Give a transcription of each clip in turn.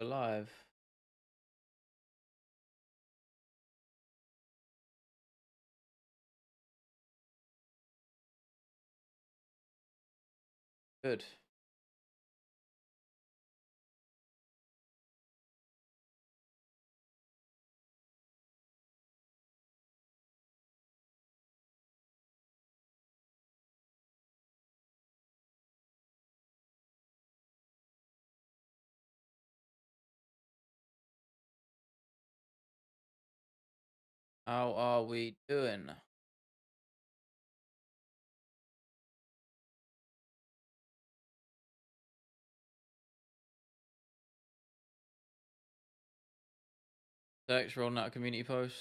Alive. Good. How are we doing? Thanks rolling out a community post.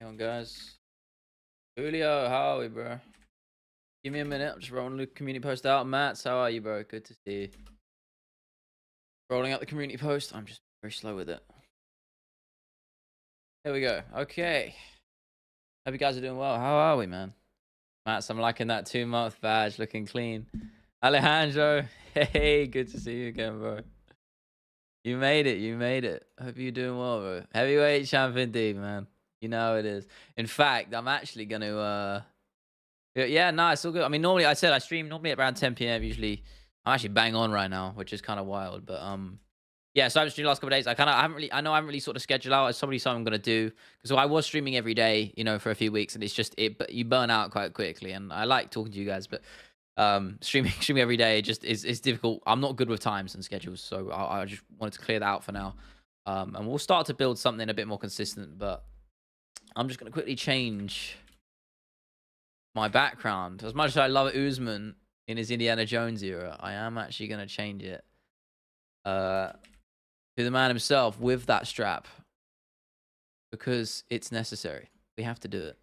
Hang on, guys. Julio, how are we, bro? Give me a minute. I'm just rolling the community post out. Mats, how are you, bro? Good to see you. Rolling out the community post. I'm just very slow with it. There we go. Okay. Hope you guys are doing well. How are we, man? Mats, I'm liking that 2-month badge, looking clean. Alejandro, hey, good to see you again, bro. You made it. You made it. Hope you're doing well, bro. Heavyweight champ indeed, man. You know how it is. In fact, I'm actually going to, yeah, no, it's all good. I mean, normally I said I stream normally at around 10 p.m. Usually I'm actually bang on right now, which is kind of wild. But, yeah, so I haven't streamed the last couple of days. I know I haven't really sort of scheduled out. It's probably something I'm going to do because I was streaming every day, for a few weeks and it's just, you burn out quite quickly. And I like talking to you guys, but streaming every day just is difficult. I'm not good with times and schedules, so I just wanted to clear that out for now. And we'll start to build something a bit more consistent, but I'm just going to quickly change my background. As much as I love Usman in his Indiana Jones era, I am actually going to change it to the man himself with that strap because it's necessary. We have to do it.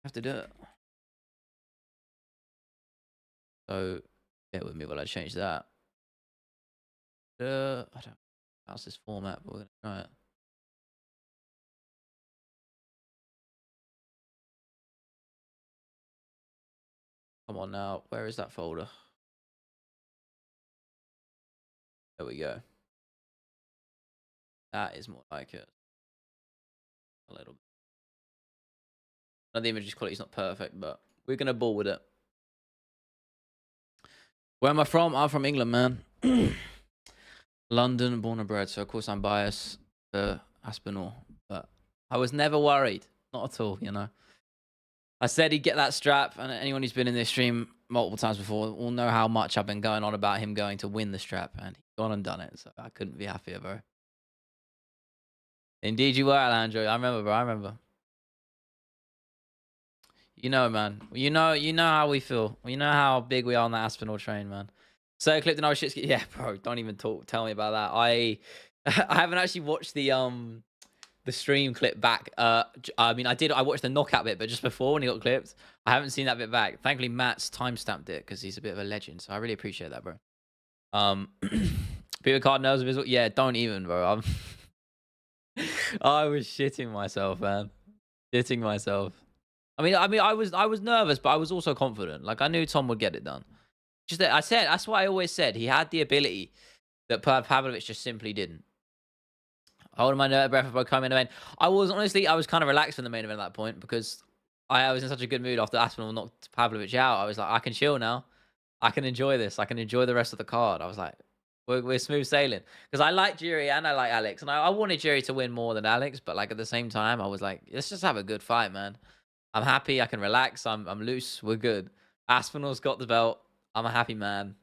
We have to do it. So bear with me while I change that. I don't know how's this format, but we're gonna try it. Come on now, where is that folder? There we go. That is more like it. A little bit. Now, the image quality is not perfect, but we're gonna ball with it. Where am I from? I'm from England, man. London, born and bred, so of course I'm biased to Aspinall, but I was never worried. Not at all, I said he'd get that strap, and anyone who's been in this stream multiple times before will know how much I've been going on about him going to win the strap, and he's gone and done it, so I couldn't be happier, bro. Indeed you were, Alejandro. I remember, bro. I remember. Man. You know how we feel. You know how big we are on that Aspinall train, man. So clipped another shit. Yeah, bro. Don't even tell me about that. I haven't actually watched the stream clip back. I mean, I watched the knockout bit, but just before when he got clipped, I haven't seen that bit back. Thankfully, Matt's timestamped it because he's a bit of a legend. So I really appreciate that, bro. Peter Card knows of his. Yeah, don't even, bro. I was shitting myself, man. Shitting myself. I mean, I was nervous, but I was also confident. Like I knew Tom would get it done. Just that I said that's what I always said. He had the ability that Pavlovich just simply didn't. Holding my breath before coming in. I was kind of relaxed in the main event at that point because I was in such a good mood after Aspinall knocked Pavlovich out. I was like, I can chill now. I can enjoy this. I can enjoy the rest of the card. I was like, We're smooth sailing. Because I like Jiri and I like Alex, and I wanted Jiri to win more than Alex, but like at the same time, I was like, let's just have a good fight, man. I'm happy. I can relax. I'm loose. We're good. Aspinall's got the belt. I'm a happy man.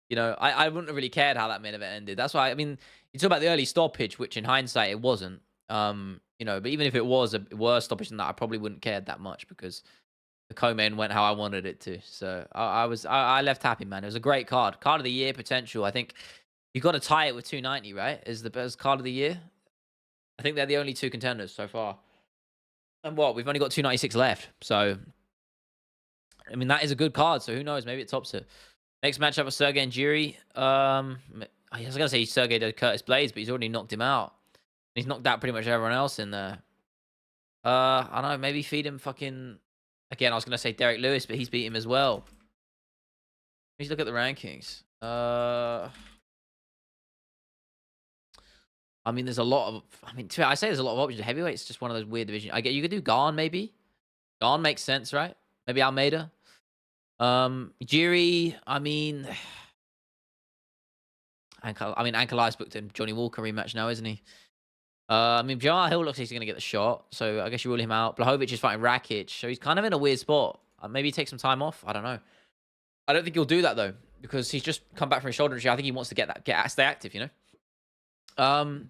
You know, I wouldn't have really cared how that main event ended. That's why, I mean, you talk about the early stoppage, which in hindsight it wasn't. You know, but even if it was a worse stoppage than that, I probably wouldn't cared that much because the co-main went how I wanted it to. So I left happy, man. It was a great card. Card of the year potential. I think you got to tie it with 290, right? Is the best card of the year. I think they're the only two contenders so far. And what? We've only got 296 left. So, I mean, that is a good card. So who knows? Maybe it tops it. Next matchup with Sergey and Jiri. I was going to say Sergey did Curtis Blades, but he's already knocked him out. He's knocked out pretty much everyone else in there. I don't know. Maybe feed him fucking... Again, I was going to say Derek Lewis, but he's beat him as well. Let's look at the rankings. I mean, there's a lot of... I mean, I say there's a lot of options. Heavyweight's just one of those weird divisions. I get you could do Garn, maybe. Garn makes sense, right? Maybe Almeida. Jiri, I mean... Ankalae's booked in Johnny Walker rematch now, isn't he? I mean, Jamal Hill looks like he's going to get the shot, so I guess you rule him out. Blachowicz is fighting Rakic, so he's kind of in a weird spot. Maybe he takes some time off. I don't know. I don't think he'll do that, though, because he's just come back from his shoulder injury. I think he wants to stay active, you know?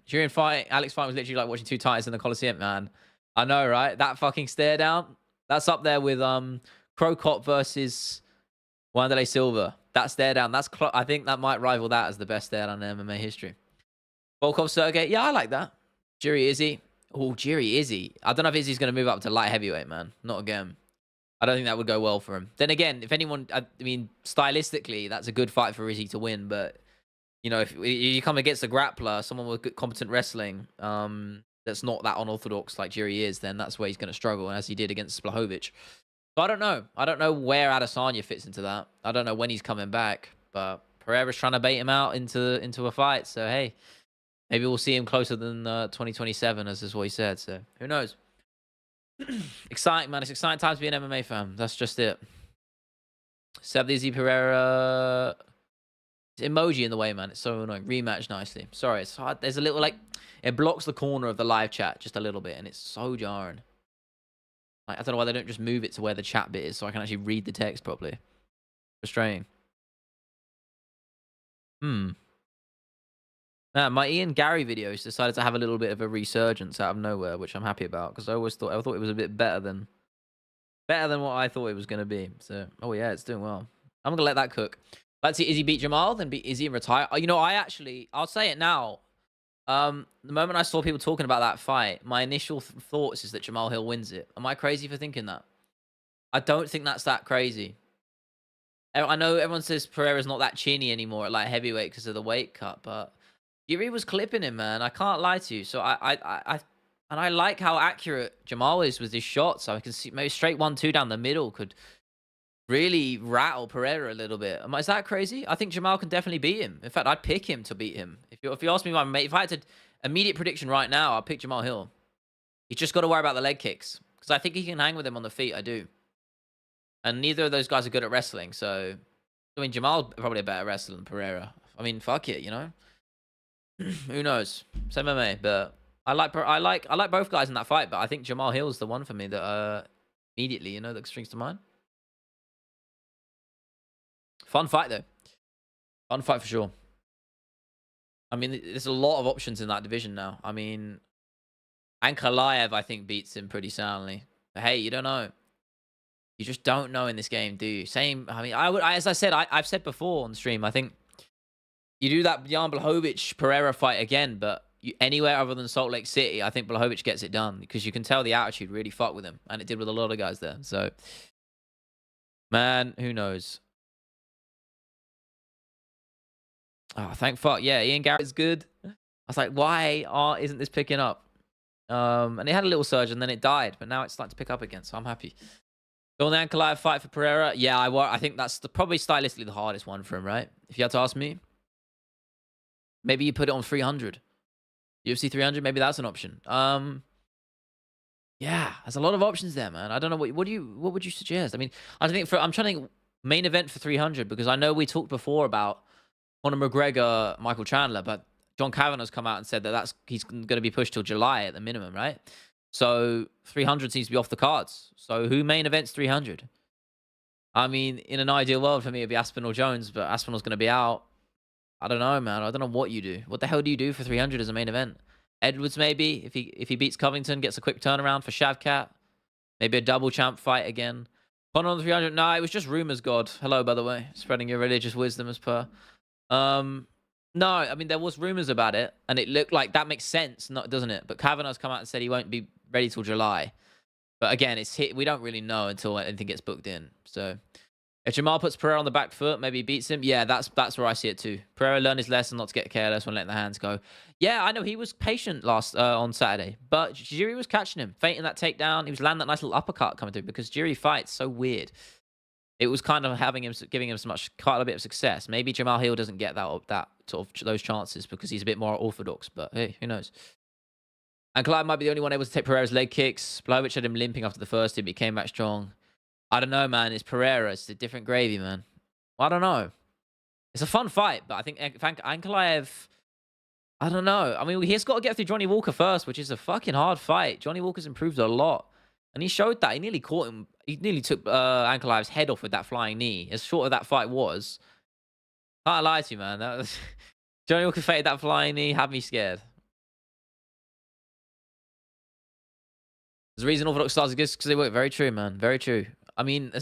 During fight, Alex fight was literally like watching two Titans in the Coliseum, man. I know, right? That fucking stare down, that's up there with Crocop versus Wanderlei Silva. That stare down, I think that might rival that as the best stare down in MMA history. Volkov Sergey, yeah, I like that. Jiri Izzy. Oh, Jiri Izzy. I don't know if Izzy's going to move up to light heavyweight, man. Not again. I don't think that would go well for him. Then again, if anyone... I mean, stylistically, that's a good fight for Izzy to win. But, you know, if you come against a grappler, someone with good, competent wrestling, that's not that unorthodox like Jiri is, then that's where he's going to struggle, as he did against Blachowicz. So I don't know. I don't know where Adesanya fits into that. I don't know when he's coming back. But Pereira's trying to bait him out into a fight. So, hey... Maybe we'll see him closer than 2027, as is what he said. So, who knows? Exciting, man. It's exciting time to be an MMA fan. That's just it. Seb Izzy Pereira. It's emoji in the way, man. It's so annoying. Rematch nicely. Sorry, it's hard. There's a little, like... It blocks the corner of the live chat just a little bit, and it's so jarring. Like, I don't know why they don't just move it to where the chat bit is so I can actually read the text properly. Frustrating. My Ian Gary videos decided to have a little bit of a resurgence out of nowhere, which I'm happy about because I thought it was a bit better than what I thought it was going to be. So, oh yeah, it's doing well. I'm gonna let that cook. Let's see Izzy beat Jamal, then beat Izzy and retire. You know, I'll say it now. The moment I saw people talking about that fight, my initial thoughts is that Jamal Hill wins it. Am I crazy for thinking that? I don't think that's that crazy. I know everyone says Pereira's not that chinny anymore at light heavyweight because of the weight cut, but Jiri was clipping him, man. I can't lie to you. So I like how accurate Jamal is with his shots. So I can see maybe straight 1-2 down the middle could really rattle Pereira a little bit. Is that crazy? I think Jamal can definitely beat him. In fact, I'd pick him to beat him. If you ask me, if I had to immediate prediction right now, I'd pick Jamal Hill. He's just got to worry about the leg kicks because I think he can hang with him on the feet. I do. And neither of those guys are good at wrestling. So, I mean, Jamal's probably a better wrestler than Pereira. I mean, fuck it, you know. Who knows? It's MMA, but I like both guys in that fight. But I think Jamal Hill's the one for me that immediately, you know, that springs to mind. Fun fight though. Fun fight for sure. I mean, there's a lot of options in that division now. I mean, Ankalaev, I think, beats him pretty soundly. But hey, you don't know. You just don't know in this game, do you? Same. I mean, as I said, I've said before on stream. I think you do that Jan Blachowicz Pereira fight again, but anywhere other than Salt Lake City, I think Blachowicz gets it done because you can tell the attitude really fucked with him, and it did with a lot of guys there. So, man, who knows? Oh, thank fuck. Yeah, Ian Garrett's good. I was like, why isn't this picking up? And it had a little surge, and then it died, but now it's starting to pick up again, so I'm happy. Go on the Ankalaev fight for Pereira. Yeah, I think that's probably stylistically the hardest one for him, right? If you had to ask me. Maybe you put it on 300. UFC 300, maybe that's an option. Yeah, there's a lot of options there, man. I don't know what would you suggest? I mean, I'm trying to think main event for 300 because I know we talked before about Conor McGregor, Michael Chandler, but John Kavanagh's come out and said that he's going to be pushed till July at the minimum, right? So 300 seems to be off the cards. So who main events 300? I mean, in an ideal world for me, it'd be Aspinall Jones, but Aspinall's going to be out. I don't know, man. I don't know what you do. What the hell do you do for 300 as a main event? Edwards, maybe, if he beats Covington, gets a quick turnaround for Shavkat. Maybe a double champ fight again. Conor on the 300. No, it was just rumors, God. Hello, by the way. Spreading your religious wisdom as per. No, I mean, there was rumors about it, and it looked like that makes sense, doesn't it? But Kavanagh's come out and said he won't be ready till July. But again, we don't really know until anything gets booked in. So if Jamal puts Pereira on the back foot, maybe he beats him. Yeah, that's where I see it too. Pereira learned his lesson not to get careless when letting the hands go. Yeah, I know he was patient on Saturday, but Jiri was catching him, feinting that takedown. He was landing that nice little uppercut coming through because Jiri fights so weird. It was kind of giving him quite a bit of success. Maybe Jamal Hill doesn't get that sort of those chances because he's a bit more orthodox. But hey, who knows? And Clive might be the only one able to take Pereira's leg kicks. Blachowicz had him limping after the first two, but he came back strong. I don't know, man. It's Pereira. It's a different gravy, man. Well, I don't know. It's a fun fight, but I think Ankalaev, I don't know. I mean, he's got to get through Johnny Walker first, which is a fucking hard fight. Johnny Walker's improved a lot. And he showed that. He nearly caught him. He nearly took Ankalaev's head off with that flying knee. As short as that fight was. Can't lie to you, man. That was Johnny Walker faded that flying knee. Had me scared. There's a reason Orthodox stars exist because they work. Very true, man. Very true. I mean,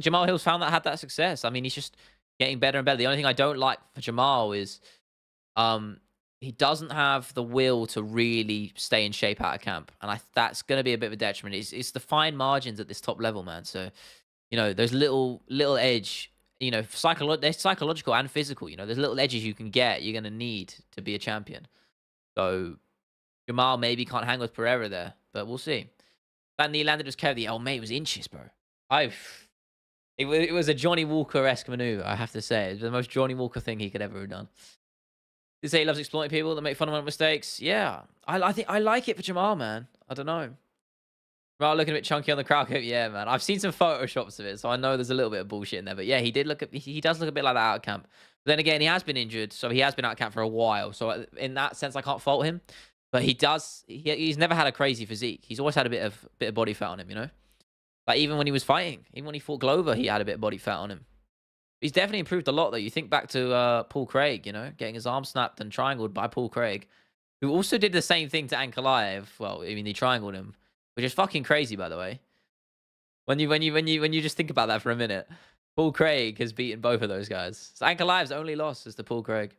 Jamal Hill's found that had that success. I mean, he's just getting better and better. The only thing I don't like for Jamal is he doesn't have the will to really stay in shape out of camp. And that's going to be a bit of a detriment. It's the fine margins at this top level, man. So, you know, there's little edge, you know, there's psychological and physical, you know, there's little edges you can get, you're going to need to be a champion. So Jamal maybe can't hang with Pereira there, but we'll see. That knee landed was Kevin. Oh, mate, it was inches, bro. It was a Johnny Walker-esque maneuver, I have to say. It was the most Johnny Walker thing he could ever have done. Did say he loves exploiting people that make fundamental mistakes? Yeah. I think I like it for Jamal, man. I don't know. Jamal looking a bit chunky on the crowd coat. Yeah, man. I've seen some photoshops of it, so I know there's a little bit of bullshit in there. But yeah, he does look a bit like that out of camp. But then again, he has been injured, so he has been out of camp for a while. So in that sense, I can't fault him. But he's never had a crazy physique. He's always had a bit of body fat on him, you know? Like even when he was fighting, even when he fought Glover, he had a bit of body fat on him. He's definitely improved a lot, though. You think back to Paul Craig, you know, getting his arm snapped and triangled by Paul Craig, who also did the same thing to Ankalaev. Well, I mean, he triangled him, which is fucking crazy, by the way. When you just think about that for a minute, Paul Craig has beaten both of those guys. So Ankalaev's only loss is to Paul Craig.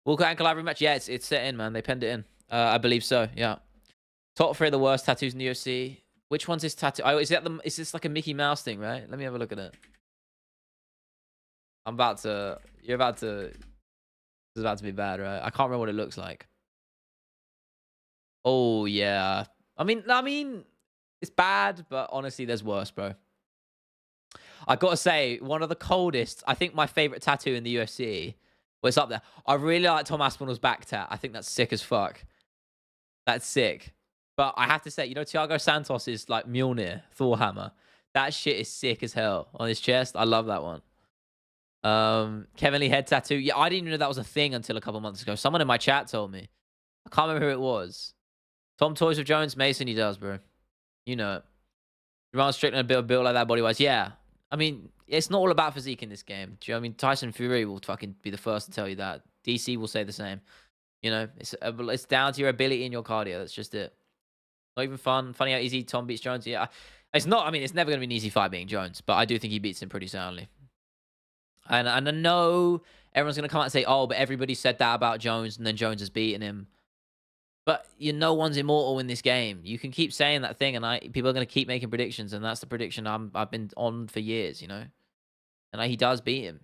Walker Ankalaev rematch, yeah, it's set in, man. They penned it in. I believe so. Yeah. Top 3 of the worst tattoos in the UFC. Which one's this tattoo? Oh, is this like a Mickey Mouse thing, right? Let me have a look at it. This is about to be bad, right? I can't remember what it looks like. Oh, yeah. I mean, it's bad, but honestly, there's worse, bro. I gotta say, one of the coldest, I think my favorite tattoo in the UFC, well, it's up there. I really like Tom Aspinall's back tat. I think that's sick as fuck. That's sick. But I have to say, you know, Thiago Santos' like Mjolnir, Thor hammer. That shit is sick as hell on his chest. I love that one. Kevin Lee head tattoo. Yeah, I didn't even know that was a thing until a couple months ago. Someone in my chat told me. I can't remember who it was. Tom toys with Jones Mason. He does, bro. You know it. Jamal Strickland built like that body wise. Yeah. I mean, it's not all about physique in this game. Do you know what I mean? Tyson Fury will fucking be the first to tell you that. DC will say the same. You know, it's down to your ability and your cardio. That's just it. Not even fun. Funny how easy Tom beats Jones. Yeah, it's not. I mean, it's never going to be an easy fight being Jones, but I do think he beats him pretty soundly. And I know everyone's going to come out and say, oh, but everybody said that about Jones, and then Jones has beaten him. But no one's immortal in this game. You can keep saying that thing, and people are going to keep making predictions, and that's the prediction I've been on for years, you know. And he does beat him.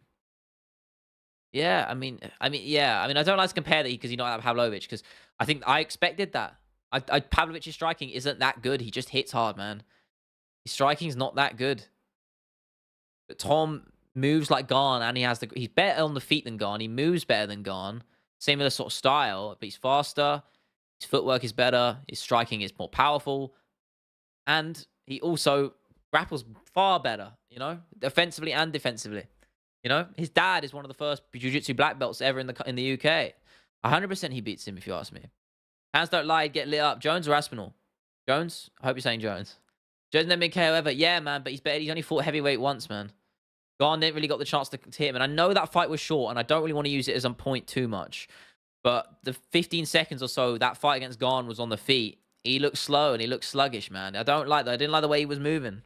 Yeah, I mean, I don't like to compare that because you don't have Pavlovich, because I think I expected that. Pavlovich's striking isn't that good. He just hits hard, man. His striking's not that good. But Tom moves like Garn, and he's better on the feet than Garn. He moves better than Garn. Similar sort of style, but he's faster. His footwork is better. His striking is more powerful. And he also grapples far better, you know, offensively and defensively. You know, his dad is one of the first jiu-jitsu black belts ever in the UK. 100% he beats him, if you ask me. Hands don't lie, get lit up. Jones or Aspinall? Jones? I hope you're saying Jones. Jones never been KO ever. Yeah, man, but he's only fought heavyweight once, man. Garn didn't really got the chance to hit him. And I know that fight was short, and I don't really want to use it as a point too much. But the 15 seconds or so, that fight against Garn was on the feet. He looked slow and he looked sluggish, man. I don't like that. I didn't like the way he was moving.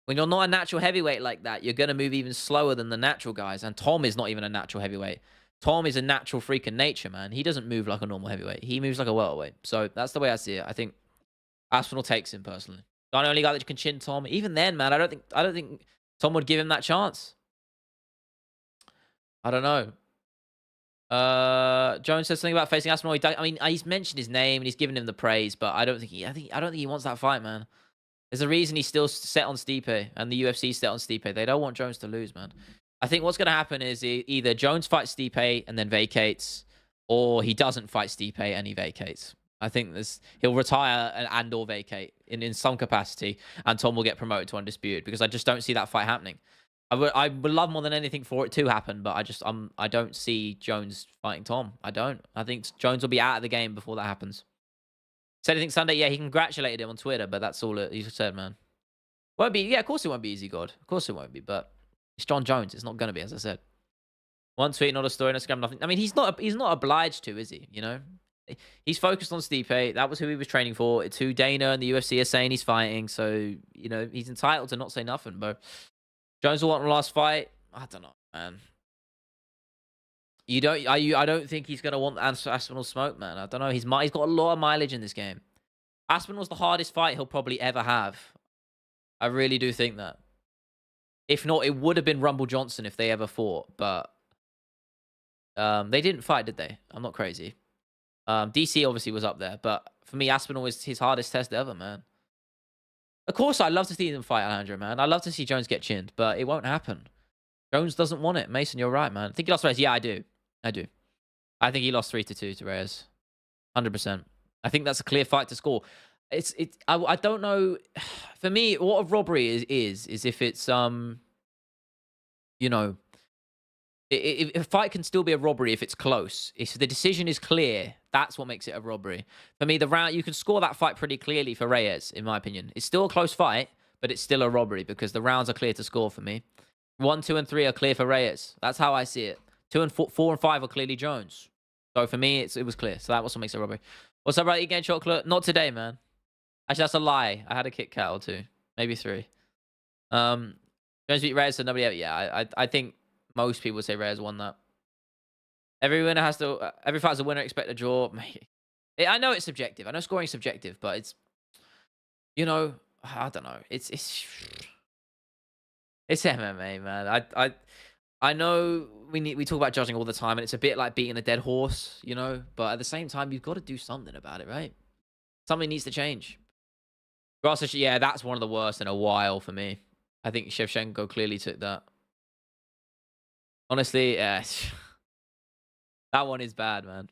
When you're not a natural heavyweight like that, you're going to move even slower than the natural guys. And Tom is not even a natural heavyweight. Tom is a natural freak of nature, man. He doesn't move like a normal heavyweight. He moves like a welterweight. So that's the way I see it. I think Aspinall takes him personally. The only guy that can chin Tom. Even then, man, I don't think Tom would give him that chance. I don't know. Jones said something about facing Aspinall. He's mentioned his name and he's given him the praise, but I don't think he wants that fight, man. There's a reason he's still set on Stipe and the UFC set on Stipe. They don't want Jones to lose, man. I think what's going to happen is either Jones fights Stipe and then vacates, or he doesn't fight Stipe and he vacates. I think he'll retire and or vacate in some capacity, and Tom will get promoted to undisputed, because I just don't see that fight happening. I would love more than anything for it to happen, but I don't see Jones fighting Tom. I don't. I think Jones will be out of the game before that happens. Said anything Sunday? Yeah, he congratulated him on Twitter, but that's all he said, man. Won't be. Yeah, of course it won't be easy, God. Of course it won't be, but it's John Jones. It's not going to be, as I said. One tweet, not a story, no Instagram, nothing. I mean, he's not obliged to, is he? You know, he's focused on Stipe. That was who he was training for. It's who Dana and the UFC are saying he's fighting. So, you know, he's entitled to not say nothing, bro. Jones will want the last fight. I don't know, man. I don't think he's gonna want Aspinall smoke, man. I don't know. He's got a lot of mileage in this game. Aspinall's the hardest fight he'll probably ever have. I really do think that. If not, it would have been Rumble Johnson if they ever fought, but they didn't fight, did they? I'm not crazy. DC obviously was up there, but for me, Aspinall is his hardest test ever, man. Of course, I'd love to see them fight Alejandro, man. I'd love to see Jones get chinned, but it won't happen. Jones doesn't want it. Mason, you're right, man. I think he lost to Reyes. Yeah, I do. I think he lost 3-2 to Reyes. 100%. I think that's a clear fight to score. I don't know. For me, what a robbery is if it's you know, a fight can still be a robbery if it's close. If the decision is clear, that's what makes it a robbery. For me, the round, you can score that fight pretty clearly for Reyes, in my opinion. It's still a close fight, but it's still a robbery because the rounds are clear to score for me. 1, 2, and 3 are clear for Reyes. That's how I see it. 2 and 4, 4 and 5 are clearly Jones. So for me, it was clear. So that was what makes it a robbery. What's up, brother? You getting chocolate? Not today, man. Actually, that's a lie. I had a Kit Kat or 2, maybe 3. Jones beat Reyes, so nobody ever. Yeah, I think most people would say Reyes won that. Every winner has to. Every fight's a winner. Expect a draw. I know it's subjective. I know scoring is subjective, but it's, you know, I don't know. It's MMA, man. I know we talk about judging all the time, and it's a bit like beating a dead horse, you know. But at the same time, you've got to do something about it, right? Something needs to change. Grasso, yeah, that's one of the worst in a while for me. I think Shevchenko clearly took that. Honestly, yeah, that one is bad, man.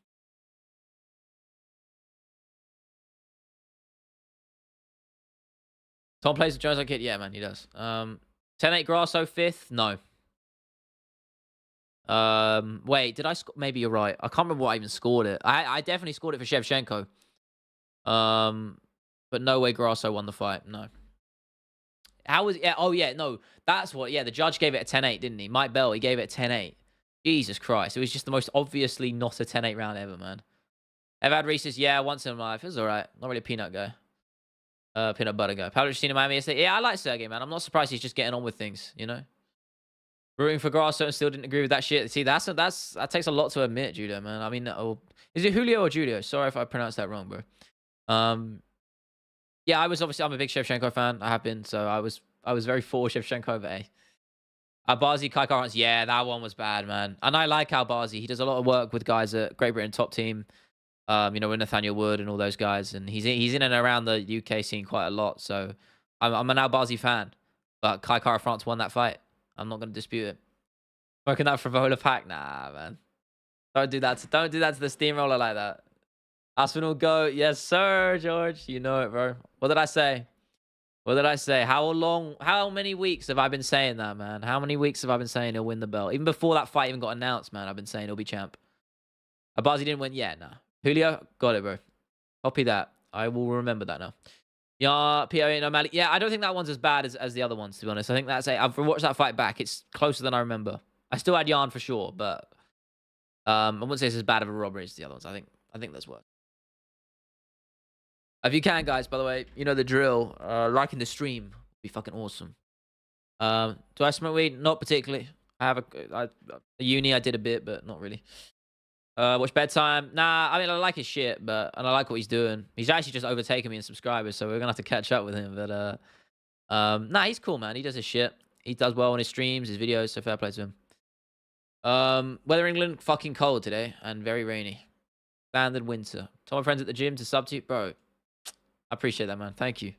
Tom plays with Jones like kid. Yeah, man, he does. 10-8 Grasso 5th? No. Wait, did I score? Maybe you're right. I can't remember what I even scored it. I definitely scored it for Shevchenko. But no way Grasso won the fight. No. How was? Yeah. Oh yeah. No. That's what. Yeah. The judge gave it a 10-8, didn't he? Mike Bell. He gave it a 10-8. Jesus Christ. It was just the most obviously not a 10-8 round ever, man. Ever had Reese's? Yeah, once in my life. It was alright. Not really a peanut guy. Peanut butter guy. Pablo seen in Miami yesterday. Yeah, I like Sergey, man. I'm not surprised he's just getting on with things, you know? Rooting for Grasso and still didn't agree with that shit. See, that takes a lot to admit, Judo, man. I mean, is it Julio or Julio? Sorry if I pronounced that wrong, bro. Yeah, I'm a big Shevchenko fan. I have been, so I was very for Shevchenko over A. Albazi, Kai Karans, yeah, that one was bad, man. And I like Albazi. He does a lot of work with guys at Great Britain top team. You know, with Nathaniel Wood and all those guys, and he's in and around the UK scene quite a lot. So I'm an Albazi fan. But Kai Kara France won that fight. I'm not gonna dispute it. Smoking that Frivola pack, nah, man. Don't do that to the steamroller like that. Aspinall go, yes sir, George. You know it, bro. What did I say? What did I say? How many weeks have I been saying that, man? How many weeks have I been saying he'll win the belt? Even before that fight even got announced, man, I've been saying he'll be champ. Abazi didn't win yet, nah. Julio, got it, bro. Copy that. I will remember that now. Yeah, PO ain't O'Malley. Yeah, I don't think that one's as bad as the other ones, to be honest. I think that's I've watched that fight back. It's closer than I remember. I still had Yarn for sure, but I wouldn't say it's as bad of a robbery as the other ones. I think that's worse. If you can, guys, by the way, you know the drill. Liking the stream would be fucking awesome. Do I smoke weed? Not particularly. I have a uni. I did a bit, but not really. Watch bedtime. Nah, I mean I like his shit, and I like what he's doing. He's actually just overtaken me in subscribers, so we're gonna have to catch up with him. But nah, he's cool, man. He does his shit. He does well on his streams, his videos. So fair play to him. Weather in England fucking cold today and very rainy. Standard winter. Told my friends at the gym to sub to you, bro. I appreciate that, man. Thank you.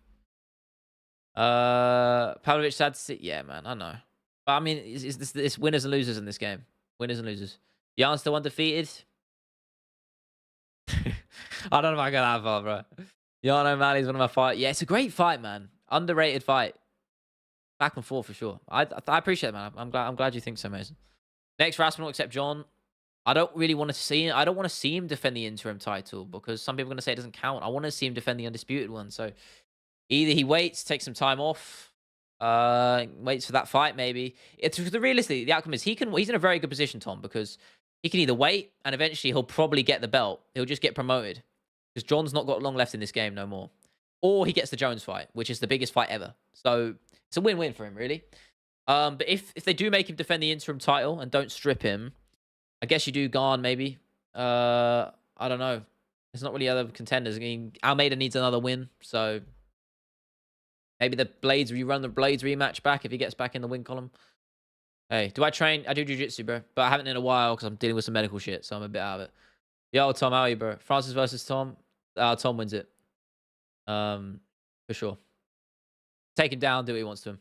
Pavlovich sad to see. Yeah, man. I know. But I mean, it's winners and losers in this game. Winners and losers. Jan's still undefeated. I don't know if I got that far, bro. Jan O'Malley's one of my fights. Yeah, it's a great fight, man. Underrated fight. Back and forth for sure. I appreciate it, man. I'm glad you think so, Mason. Next for Aspinall, except John. I don't really want to see him. I don't want to see him defend the interim title because some people are going to say it doesn't count. I want to see him defend the undisputed one. So either he waits, takes some time off, waits for that fight. Maybe realistically, the outcome is he's in a very good position, Tom, because he can either wait and eventually he'll probably get the belt. He'll just get promoted because John's not got long left in this game no more. Or he gets the Jones fight, which is the biggest fight ever. So it's a win-win for him, really. But if they do make him defend the interim title and don't strip him, I guess you do Garn, maybe. I don't know. There's not really other contenders. I mean, Almeida needs another win, so maybe you run the Blades rematch back if he gets back in the win column. Hey, do I train? I do jiu-jitsu, bro. But I haven't in a while because I'm dealing with some medical shit, so I'm a bit out of it. Yo, Tom, how are you, bro? Francis versus Tom. Tom wins it. For sure. Take him down, do what he wants to him.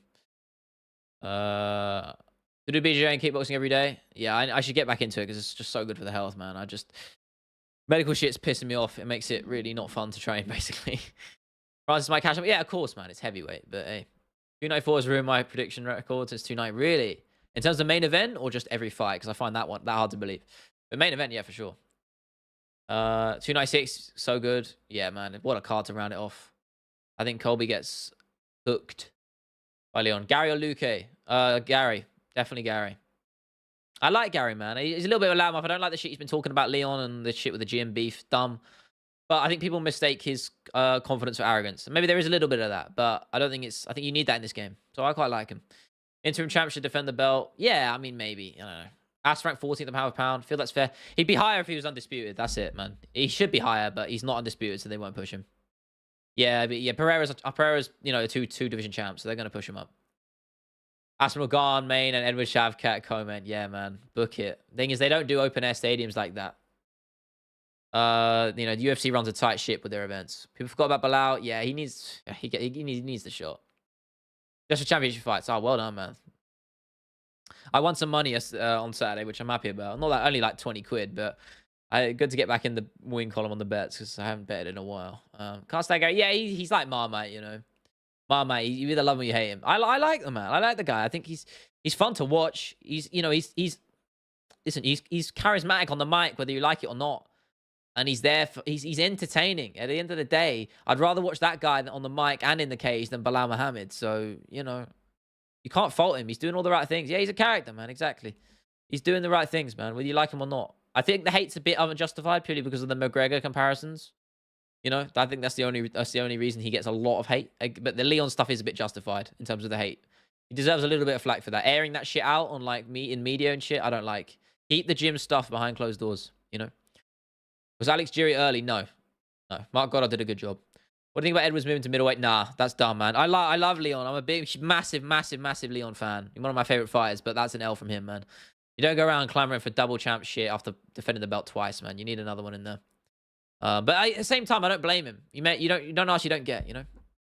To do BJJ and kickboxing every day? Yeah, I should get back into it because it's just so good for the health, man. Medical shit's pissing me off. It makes it really not fun to train, basically. Francis might catch up. Yeah, of course, man. It's heavyweight, but hey. 294 has ruined my prediction record since 290. Really? In terms of main event or just every fight? Because I find that hard to believe. But main event, yeah, for sure. 296, so good. Yeah, man. What a card to round it off. I think Colby gets hooked by Leon. Gary or Luque? Gary. Definitely Gary. I like Gary, man. He's a little bit of a loudmouth. I don't like the shit he's been talking about Leon and the shit with the GM beef. Dumb. But I think people mistake his confidence for arrogance. Maybe there is a little bit of that, but I don't think it's... I think you need that in this game. So I quite like him. Interim champ should defend the belt. Yeah, I mean, maybe. I don't know. As ranked 14th in pound. Feel that's fair. He'd be higher if he was undisputed. That's it, man. He should be higher, but he's not undisputed, so they won't push him. Yeah, but yeah, Pereira's you know, two division champs, so they're going to push him up. Aspinall Garn, main, and Edward Shavkat co-main. Yeah, man. Book it. Thing is, they don't do open-air stadiums like that. You know, the UFC runs a tight ship with their events. People forgot about Bilal. Yeah, he needs the shot. Just for championship fights. Oh, well done, man. I won some money on Saturday, which I'm happy about. Not like only like 20 quid, but good to get back in the win column on the bets because I haven't betted in a while. Can't stand Gary. Yeah, he's like Marmite, you know. Marmite, you either love him or you hate him. I like the man. I like the guy. I think he's fun to watch. He's charismatic on the mic, whether you like it or not. And he's there for, he's entertaining. At the end of the day, I'd rather watch that guy on the mic and in the cage than Bilal Muhammad. So, you know, you can't fault him. He's doing all the right things. Yeah, he's a character, man. Exactly. He's doing the right things, man, whether you like him or not. I think the hate's a bit unjustified purely because of the McGregor comparisons. You know, I think that's the only reason he gets a lot of hate. But the Leon stuff is a bit justified in terms of the hate. He deserves a little bit of flack for that. Airing that shit out on like in media and shit, I don't like. Keep the gym stuff behind closed doors, you know. Was Alex Jury early? No. Mark Goddard did a good job. What do you think about Edwards moving to middleweight? Nah, that's dumb, man. I love Leon. I'm a big, massive Leon fan. He's one of my favorite fighters, but that's an L from him, man. You don't go around clamoring for double champ shit after defending the belt twice, man. You need another one in there. But at the same time, I don't blame him. You don't ask, you don't get. You know,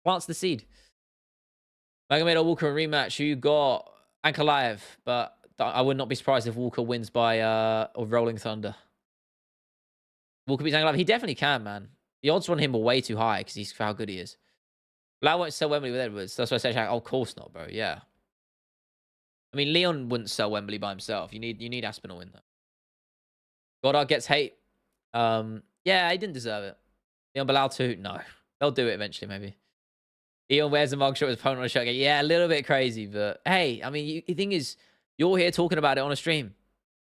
plants the seed. Magomed Walker rematch. Who you got? Ankalaev, but I would not be surprised if Walker wins by or Rolling Thunder. Walker beats Ankalaev. He definitely can, man. The odds on him are way too high because he's how good he is. Lau won't sell Wembley with Edwards. That's why I said, oh, of course not, bro. Yeah. I mean, Leon wouldn't sell Wembley by himself. You need Aspinall in there. Goddard gets hate. Yeah, he didn't deserve it. Leon Bilal too. No, they'll do it eventually, maybe. Leon wears a mugshot with his opponent on a shirt. Yeah, a little bit crazy, but hey, I mean, the thing is, you're here talking about it on a stream,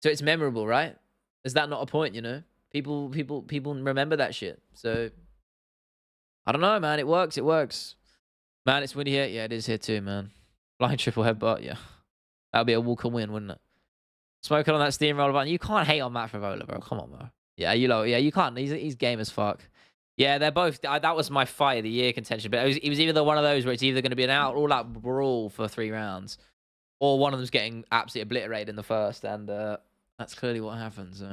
so it's memorable, right? Is that not a point? You know, people remember that shit. So I don't know, man. It works. It works. Man, it's windy here. Yeah, it is here too, man. Flying triple headbutt. Yeah, that'd be a walker win, wouldn't it? Smoking on that steamroller button. You can't hate on Matt Frivola, bro. Come on, bro. Yeah, you can't. He's game as fuck. Yeah, they're both. That was my fight of the year contention. But it was either one of those where it's either going to be an all-out brawl for 3 rounds, or one of them's getting absolutely obliterated in the first, and that's clearly what happens.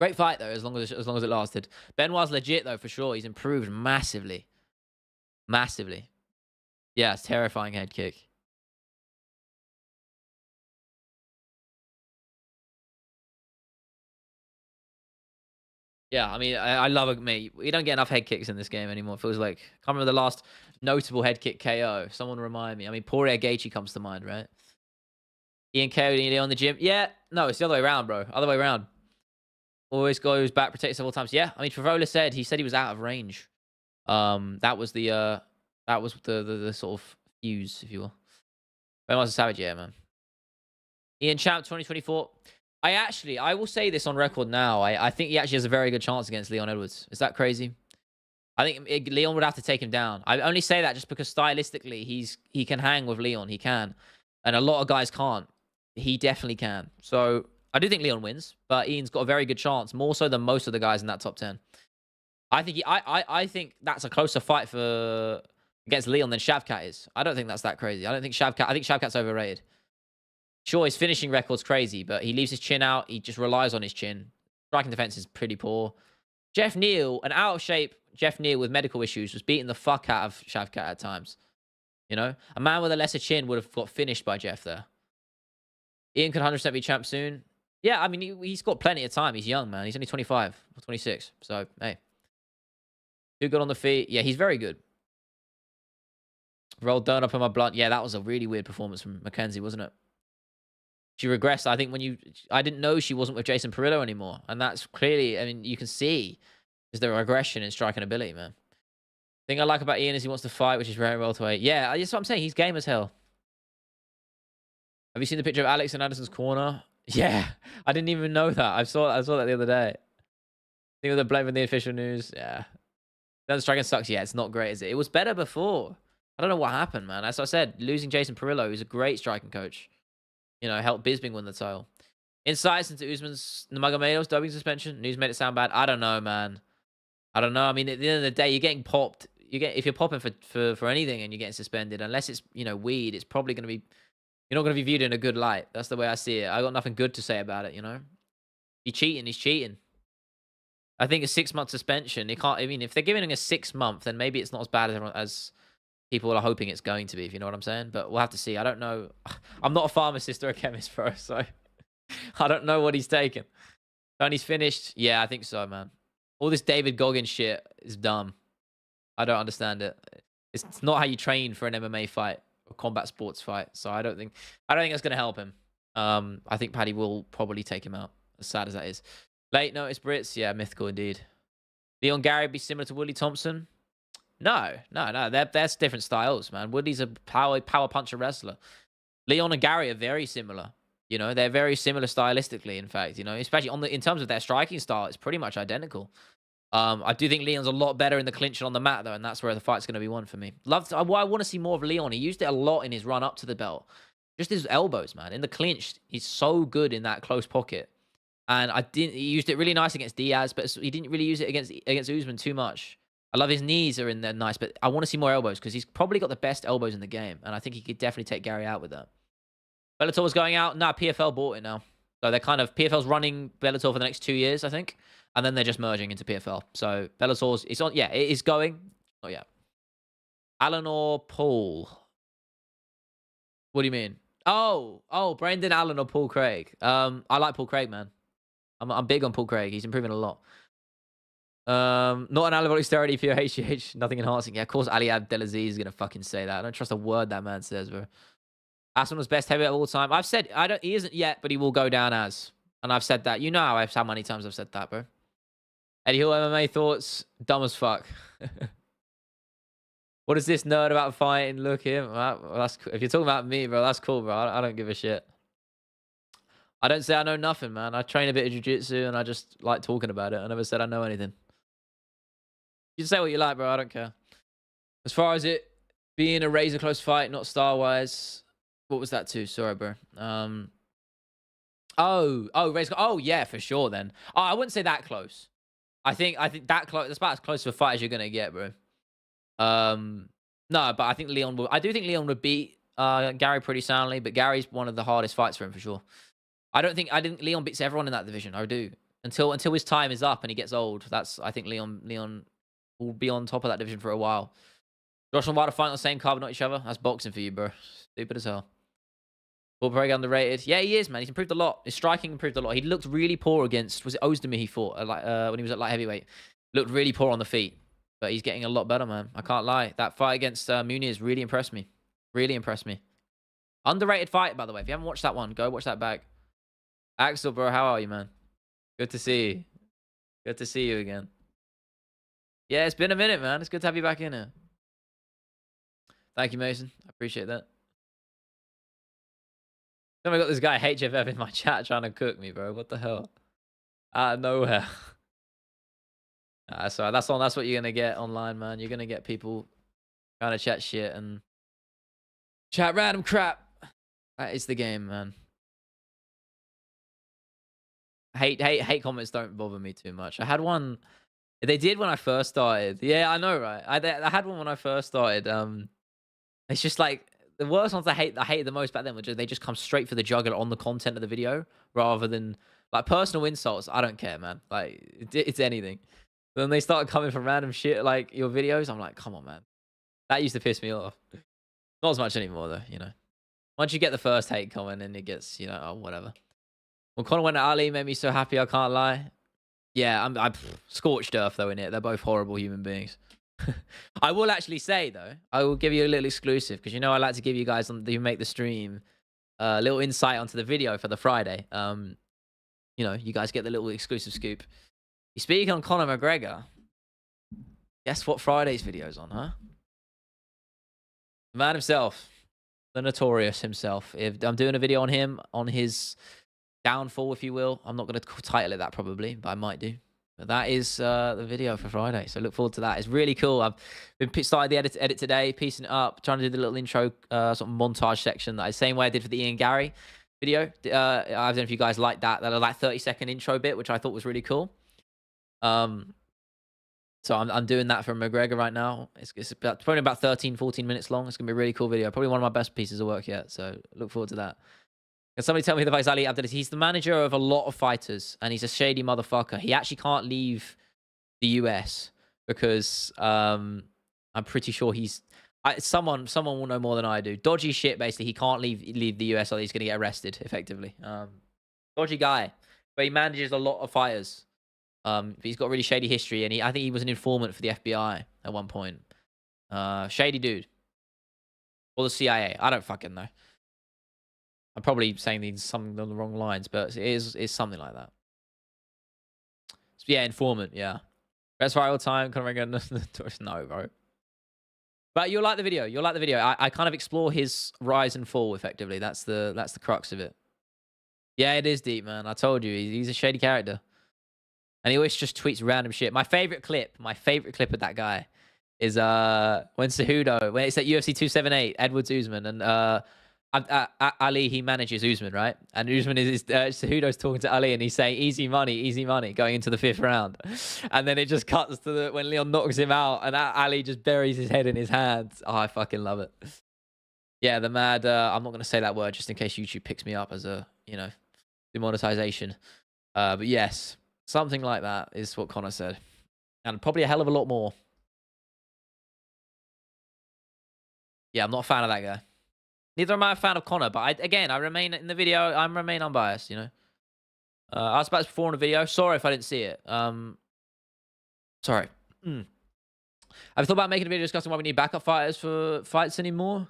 Great fight though, as long as it lasted. Benoit's legit though, for sure. He's improved massively, massively. Yeah, it's terrifying head kick. Yeah, I mean, I love it, mate. We don't get enough head kicks in this game anymore. It feels like, I can't remember the last notable head kick KO. Someone remind me. I mean, Poirier Gaethje comes to mind, right? Ian KO on the gym. Yeah, no, it's the other way around, bro. Other way around. Always goes back, protects several times. Yeah, I mean, Frivola said he was out of range. That was the sort of fuse, if you will. Benoit's a savage, yeah, man. Ian Champ 2024. I will say this on record now. I think he actually has a very good chance against Leon Edwards. Is that crazy? I think Leon would have to take him down. I only say that just because stylistically he can hang with Leon. He can. And a lot of guys can't. He definitely can. So I do think Leon wins, but Ian's got a very good chance, more so than most of the guys in that top 10. I think that's a closer fight against Leon than Shavkat is. I don't think that's that crazy. I think Shavkat's overrated. Sure, his finishing record's crazy, but he leaves his chin out. He just relies on his chin. Striking defense is pretty poor. Jeff Neal, an out-of-shape Jeff Neal with medical issues, was beating the fuck out of Shavkat at times. You know? A man with a lesser chin would have got finished by Jeff there. Ian could 100% be champ soon. Yeah, I mean, he's got plenty of time. He's young, man. He's only 25 or 26. So, hey. Too good on the feet. Yeah, he's very good. Rolled donut on my blunt. Yeah, that was a really weird performance from Mackenzie, wasn't it? She regressed. I think I didn't know she wasn't with Jason Perillo anymore. And that's clearly, I mean, you can see is the regression in striking ability, man. Thing I like about Ian is he wants to fight, which is very welterweight. Yeah, that's what I'm saying. He's game as hell. Have you seen the picture of Alex in Anderson's corner? Yeah, I didn't even know that. I saw that the other day. Think of the blame in the official news. Yeah. That striking sucks. Yeah, it's not great, is it? It was better before. I don't know what happened, man. As I said, losing Jason Perillo, who's a great striking coach. You know, helped Bisping win the title. Insights into Usman's Nurmagomedov's doping suspension. News made it sound bad. I don't know, man. I don't know. I mean, at the end of the day, you're getting popped. If you're popping for anything and you're getting suspended, unless it's weed, it's probably going to be you're not going to be viewed in a good light. That's the way I see it. I got nothing good to say about it. You know, he's cheating. I think a 6-month suspension. It can't. I mean, if they're giving him a 6-month, then maybe it's not as bad as people are hoping it's going to be, if you know what I'm saying. But we'll have to see. I don't know. I'm not a pharmacist or a chemist, bro, so I don't know what he's taking. Tony's finished. Yeah, I think so, man. All this David Goggins shit is dumb. I don't understand it. It's not how you train for an MMA fight or combat sports fight. So I don't think that's going to help him. I think Paddy will probably take him out, as sad as that is. Late notice Brits. Yeah, mythical indeed. Leon Gary be similar to Woodley Thompson? No. That's different styles, man. Woodley's a power puncher wrestler. Leon and Gary are very similar. You know, they're very similar stylistically, in fact. You know, especially in terms of their striking style, it's pretty much identical. I do think Leon's a lot better in the clinch and on the mat, though, and that's where the fight's going to be won for me. I want to see more of Leon. He used it a lot in his run up to the belt. Just his elbows, man. In the clinch, he's so good in that close pocket. And he used it really nice against Diaz, but he didn't really use it against Usman too much. I love his knees are in there nice, but I want to see more elbows because he's probably got the best elbows in the game, and I think he could definitely take Gary out with that. Bellator was going out. Nah, PFL bought it now. So they're PFL's running Bellator for the next 2 years, I think. And then they're just merging into PFL. So Bellator's, it's on, yeah, it is going. Oh, yeah. Allen or Paul? What do you mean? Oh, Brendan Allen or Paul Craig? I like Paul Craig, man. I'm big on Paul Craig. He's improving a lot. Not an anabolic steroid for your HGH, nothing enhancing. Yeah, of course Ali Abdelaziz is gonna fucking say that. I don't trust a word that man says, bro. Aspinall's best heavyweight of all time. I've said he isn't yet, but he will go down as. And I've said that. You know how many times I've said that, bro. Eddie Hill MMA thoughts, dumb as fuck. What is this nerd about fighting? Look him. Well, that's if you're talking about me, bro, that's cool, bro. I don't give a shit. I don't say I know nothing, man. I train a bit of jiu-jitsu and I just like talking about it. I never said I know anything. You can say what you like, bro. I don't care. As far as it being a razor close fight, not style-wise, what was that too? Sorry, bro. Razor. Oh, yeah, for sure. Then. Oh, I wouldn't say that close. I think that close. That's about as close to a fight as you're gonna get, bro. No, but I think Leon will. I do think Leon would beat Gary pretty soundly, but Gary's one of the hardest fights for him for sure. I think Leon beats everyone in that division. I do until his time is up and he gets old. I think Leon will be on top of that division for a while. Josh and Wilder fight on the same card, but not each other. That's boxing for you, bro. Stupid as hell. Paul Pereira underrated. Yeah, he is, man. He's improved a lot. His striking improved a lot. He looked really poor against, was it Ozdemir he fought when he was at light heavyweight? Looked really poor on the feet. But he's getting a lot better, man. I can't lie. That fight against Muniz really impressed me. Really impressed me. Underrated fight, by the way. If you haven't watched that one, go watch that back. Axel, bro, how are you, man? Good to see you. Good to see you again. Yeah, it's been a minute, man. It's good to have you back in here. Thank you, Mason. I appreciate that. Then I got this guy HFF in my chat trying to cook me, bro. What the hell? Out of nowhere. So that's what you're gonna get online, man. You're gonna get people trying to chat shit and chat random crap. That is the game, man. Hate comments don't bother me too much. I had one. They did when I first started. Yeah, I know, right? I had one when I first started. It's just like the worst ones I hated the most back then were they just come straight for the jugular on the content of the video rather than like personal insults. I don't care, man. Like it's anything. Then they started coming from random shit like your videos. I'm like, come on, man. That used to piss me off. Not as much anymore, though, you know. Once you get the first hate comment, and it gets, you know, oh, whatever. When Conor went to Ali, made me so happy, I can't lie. Yeah, I'm scorched earth, though, innit? They're both horrible human beings. I will actually say, though, I will give you a little exclusive, because, you know, I like to give you guys who make the stream a little insight onto the video for the Friday. You know, you guys get the little exclusive scoop. You speak on Conor McGregor. Guess what Friday's video's on, huh? The man himself. The notorious himself. If I'm doing a video on him, on his downfall, if you will. I'm not going to title it that probably, but I might do. But that is the video for Friday. So look forward to that. It's really cool. I've been started the edit today, piecing it up, trying to do the little intro sort of montage section. The same way I did for the Ian Gary video. I don't know if you guys like that. That like 30-second intro bit, which I thought was really cool. So I'm doing that for McGregor right now. It's probably about 13-14 minutes long. It's gonna be a really cool video. Probably one of my best pieces of work yet. So look forward to that. Can somebody tell me who the fight Ali Abdelaziz? He's the manager of a lot of fighters, and he's a shady motherfucker. He actually can't leave the US because I'm pretty sure he's someone will know more than I do. Dodgy shit, basically. He can't leave the US or he's gonna get arrested effectively. Dodgy guy, but he manages a lot of fighters. But he's got a really shady history, and I think he was an informant for the FBI at one point. Shady dude. Or the CIA. I don't fucking know. I'm probably saying something on the wrong lines, but it's something like that. So, yeah, informant, yeah. Best fight all time. No, bro. But you'll like the video. You'll like the video. I kind of explore his rise and fall, effectively. That's the crux of it. Yeah, it is deep, man. I told you. He's a shady character. And he always just tweets random shit. My favorite clip of that guy is when Cejudo, when it's at UFC 278, Edwards Usman, and Ali, he manages Usman, right? And Usman Cejudo's talking to Ali, and he's saying, easy money, going into the 5th round. And then it just cuts to when Leon knocks him out, and Ali just buries his head in his hands. Oh, I fucking love it. Yeah, the mad, I'm not going to say that word just in case YouTube picks me up as a, you know, demonetization. But yes. Something like that is what Conor said. And probably a hell of a lot more. Yeah, I'm not a fan of that guy. Neither am I a fan of Conor, but I remain in the video. I remain unbiased, you know. I was about to before in the video. Sorry if I didn't see it. Sorry. Have you thought about making a video discussing why we need backup fighters for fights anymore?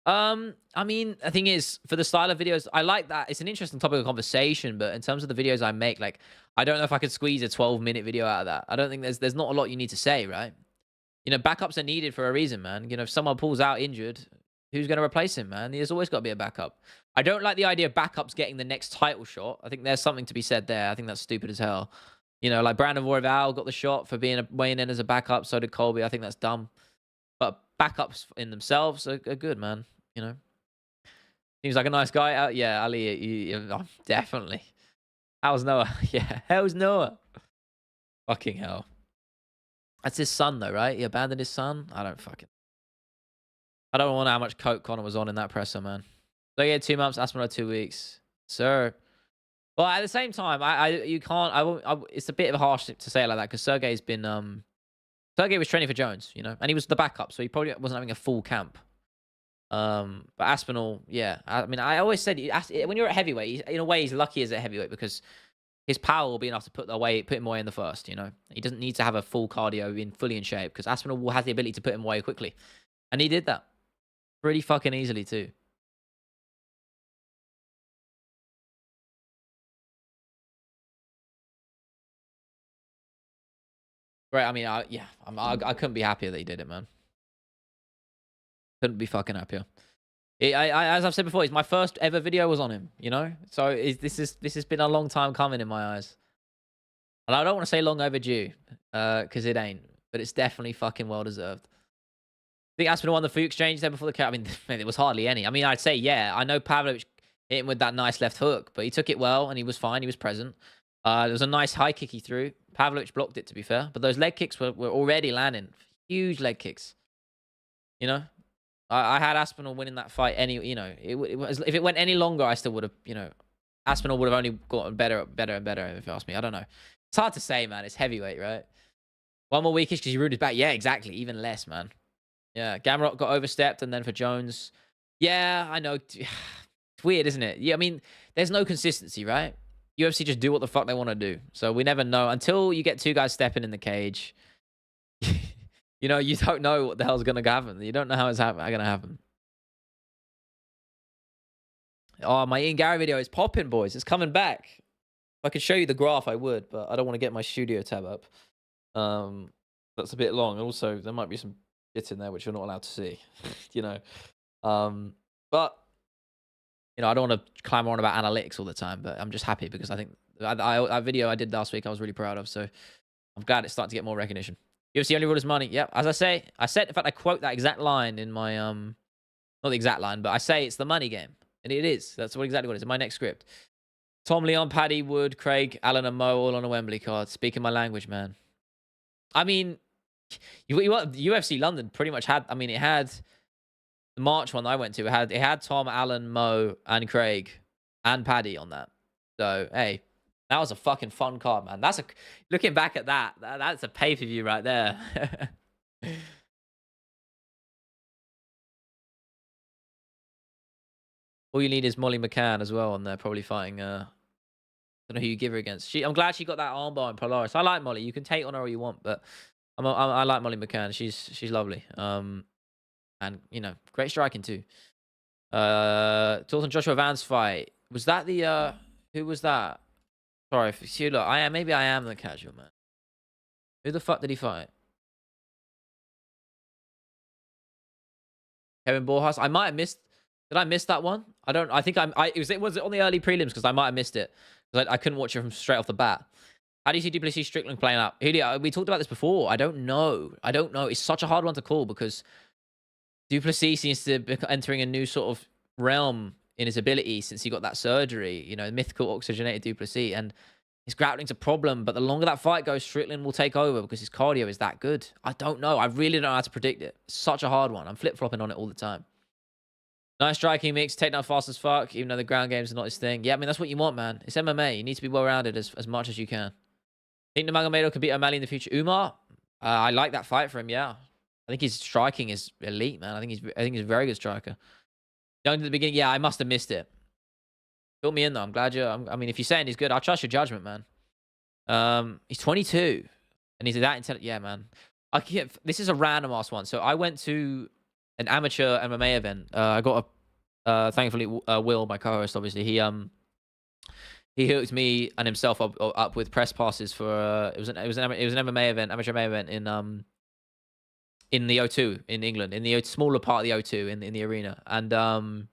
I mean, the thing is, for the style of videos, I like that. It's an interesting topic of conversation, but in terms of the videos I make, like, I don't know if I could squeeze a 12-minute video out of that. I don't think there's not a lot you need to say, right? You know, backups are needed for a reason, man. You know, if someone pulls out injured, who's going to replace him, man? There's always got to be a backup. I don't like the idea of backups getting the next title shot. I think there's something to be said there. I think that's stupid as hell. You know, like Brandon Royval got the shot for weighing in as a backup. So did Colby. I think that's dumb. But backups in themselves are good, man. You know, seems like a nice guy. Yeah, Ali, oh, definitely. How's Noah? Yeah, how's Noah? Fucking hell. That's his son, though, right? He abandoned his son? I don't know how much coke Connor was on in that presser, man. So yeah, 2 months, Aspinall 2 weeks. Sir. Well, at the same time, you can't, it's a bit of a harsh to say it like that, because Sergey's been, Sergey was training for Jones, you know, and he was the backup, so he probably wasn't having a full camp. But Aspinall, yeah. I mean, I always said, when you're at heavyweight, in a way, he's lucky as a heavyweight, because his power will be enough to put him away in the first, you know. He doesn't need to have a full cardio, fully in shape, because Aspinall has the ability to put him away quickly. And he did that. Pretty fucking easily, too. Right, I mean, I couldn't be happier that he did it, man. Couldn't be fucking happier. As I've said before, my first ever video was on him, you know? So this has been a long time coming in my eyes. And I don't want to say long overdue, because it ain't. But it's definitely fucking well deserved. I think Aspinall won the food exchange there before the cut. I mean, there was hardly any. I mean, I'd say, yeah. I know Pavlovich hit him with that nice left hook, but he took it well, and he was fine. He was present. There was a nice high kick he threw. Pavlovich blocked it, to be fair. But those leg kicks were already landing. Huge leg kicks. You know? I had Aspinall winning that fight you know, if it went any longer, I still would have, you know, Aspinall would have only gotten better and better, if you ask me. I don't know. It's hard to say, man. It's heavyweight, right? One more weekish because you ruled his back. Yeah, exactly. Even less, man. Yeah, Gamrot got overstepped, and then for Jones. Yeah, I know. It's weird, isn't it? Yeah, I mean, there's no consistency, right? UFC just do what the fuck they want to do. So we never know. Until you get two guys stepping in the cage, you know, you don't know what the hell's going to happen. You don't know how it's going to happen. Oh, my Ian Gary video is popping, boys. It's coming back. If I could show you the graph, I would, but I don't want to get my studio tab up. That's a bit long. Also, there might be some shit in there which you're not allowed to see, you know. But, you know, I don't want to clamor on about analytics all the time, but I'm just happy because I think that video I did last week, I was really proud of. So I'm glad it's starting to get more recognition. UFC only rule is money. Yep. As I say, in fact, I quote that exact line in my, not the exact line, but I say it's the money game. And it is. That's exactly what it is in my next script. Tom, Leon, Paddy, Wood, Craig, Allen, and Mo all on a Wembley card. Speaking my language, man. I mean, UFC London pretty much had, I mean, it had the March one I went to. It had Tom, Allen, Mo, and Craig, and Paddy on that. So, hey, that was a fucking fun card, man. Looking back at that's a pay-per-view right there. All you need is Molly McCann as well, and they're probably fighting. I don't know who you give her against. I'm glad she got that armbar in Polaris. I like Molly. You can take on her all you want, but I like Molly McCann. She's lovely. And you know, great striking too. Thoughts on Joshua Van's fight? Was that the who was that? Sorry, see, look, maybe I am the casual man. Who the fuck did he fight? Kevin Borjas. I might have missed. Did I miss that one? I think it was on the early prelims because I might have missed it because I couldn't watch it from straight off the bat. How do you see Duplessis Strickland playing out? Julio, we talked about this before. I don't know. It's such a hard one to call because Duplessis seems to be entering a new sort of realm in his ability since he got that surgery. You know, mythical oxygenated Duplessis, and his grappling's a problem. But the longer that fight goes, Strickland will take over because his cardio is that good. I don't know. I really don't know how to predict it. It's such a hard one. I'm flip-flopping on it all the time. Nice striking mix, takedown fast as fuck, even though the ground games are not his thing. Yeah, I mean, that's what you want, man. It's MMA. You need to be well-rounded as much as you can. Think Nurmagomedov could beat O'Malley in the future. Umar, I like that fight for him, yeah. I think his striking is elite, man. I think he's a very good striker. Young at the beginning, yeah, I must have missed it. Fill me in, though. I'm glad I mean, if you're saying he's good, I'll trust your judgment, man. He's 22. And he's that intelligent. Yeah, man. This is a random ass one. So I went to an amateur MMA event. I got thankfully, Will, my co-host, obviously, he hooked me and himself up with press passes for it was an MMA event, amateur MMA event in the O2 in England, in the smaller part of the O2 in the arena. And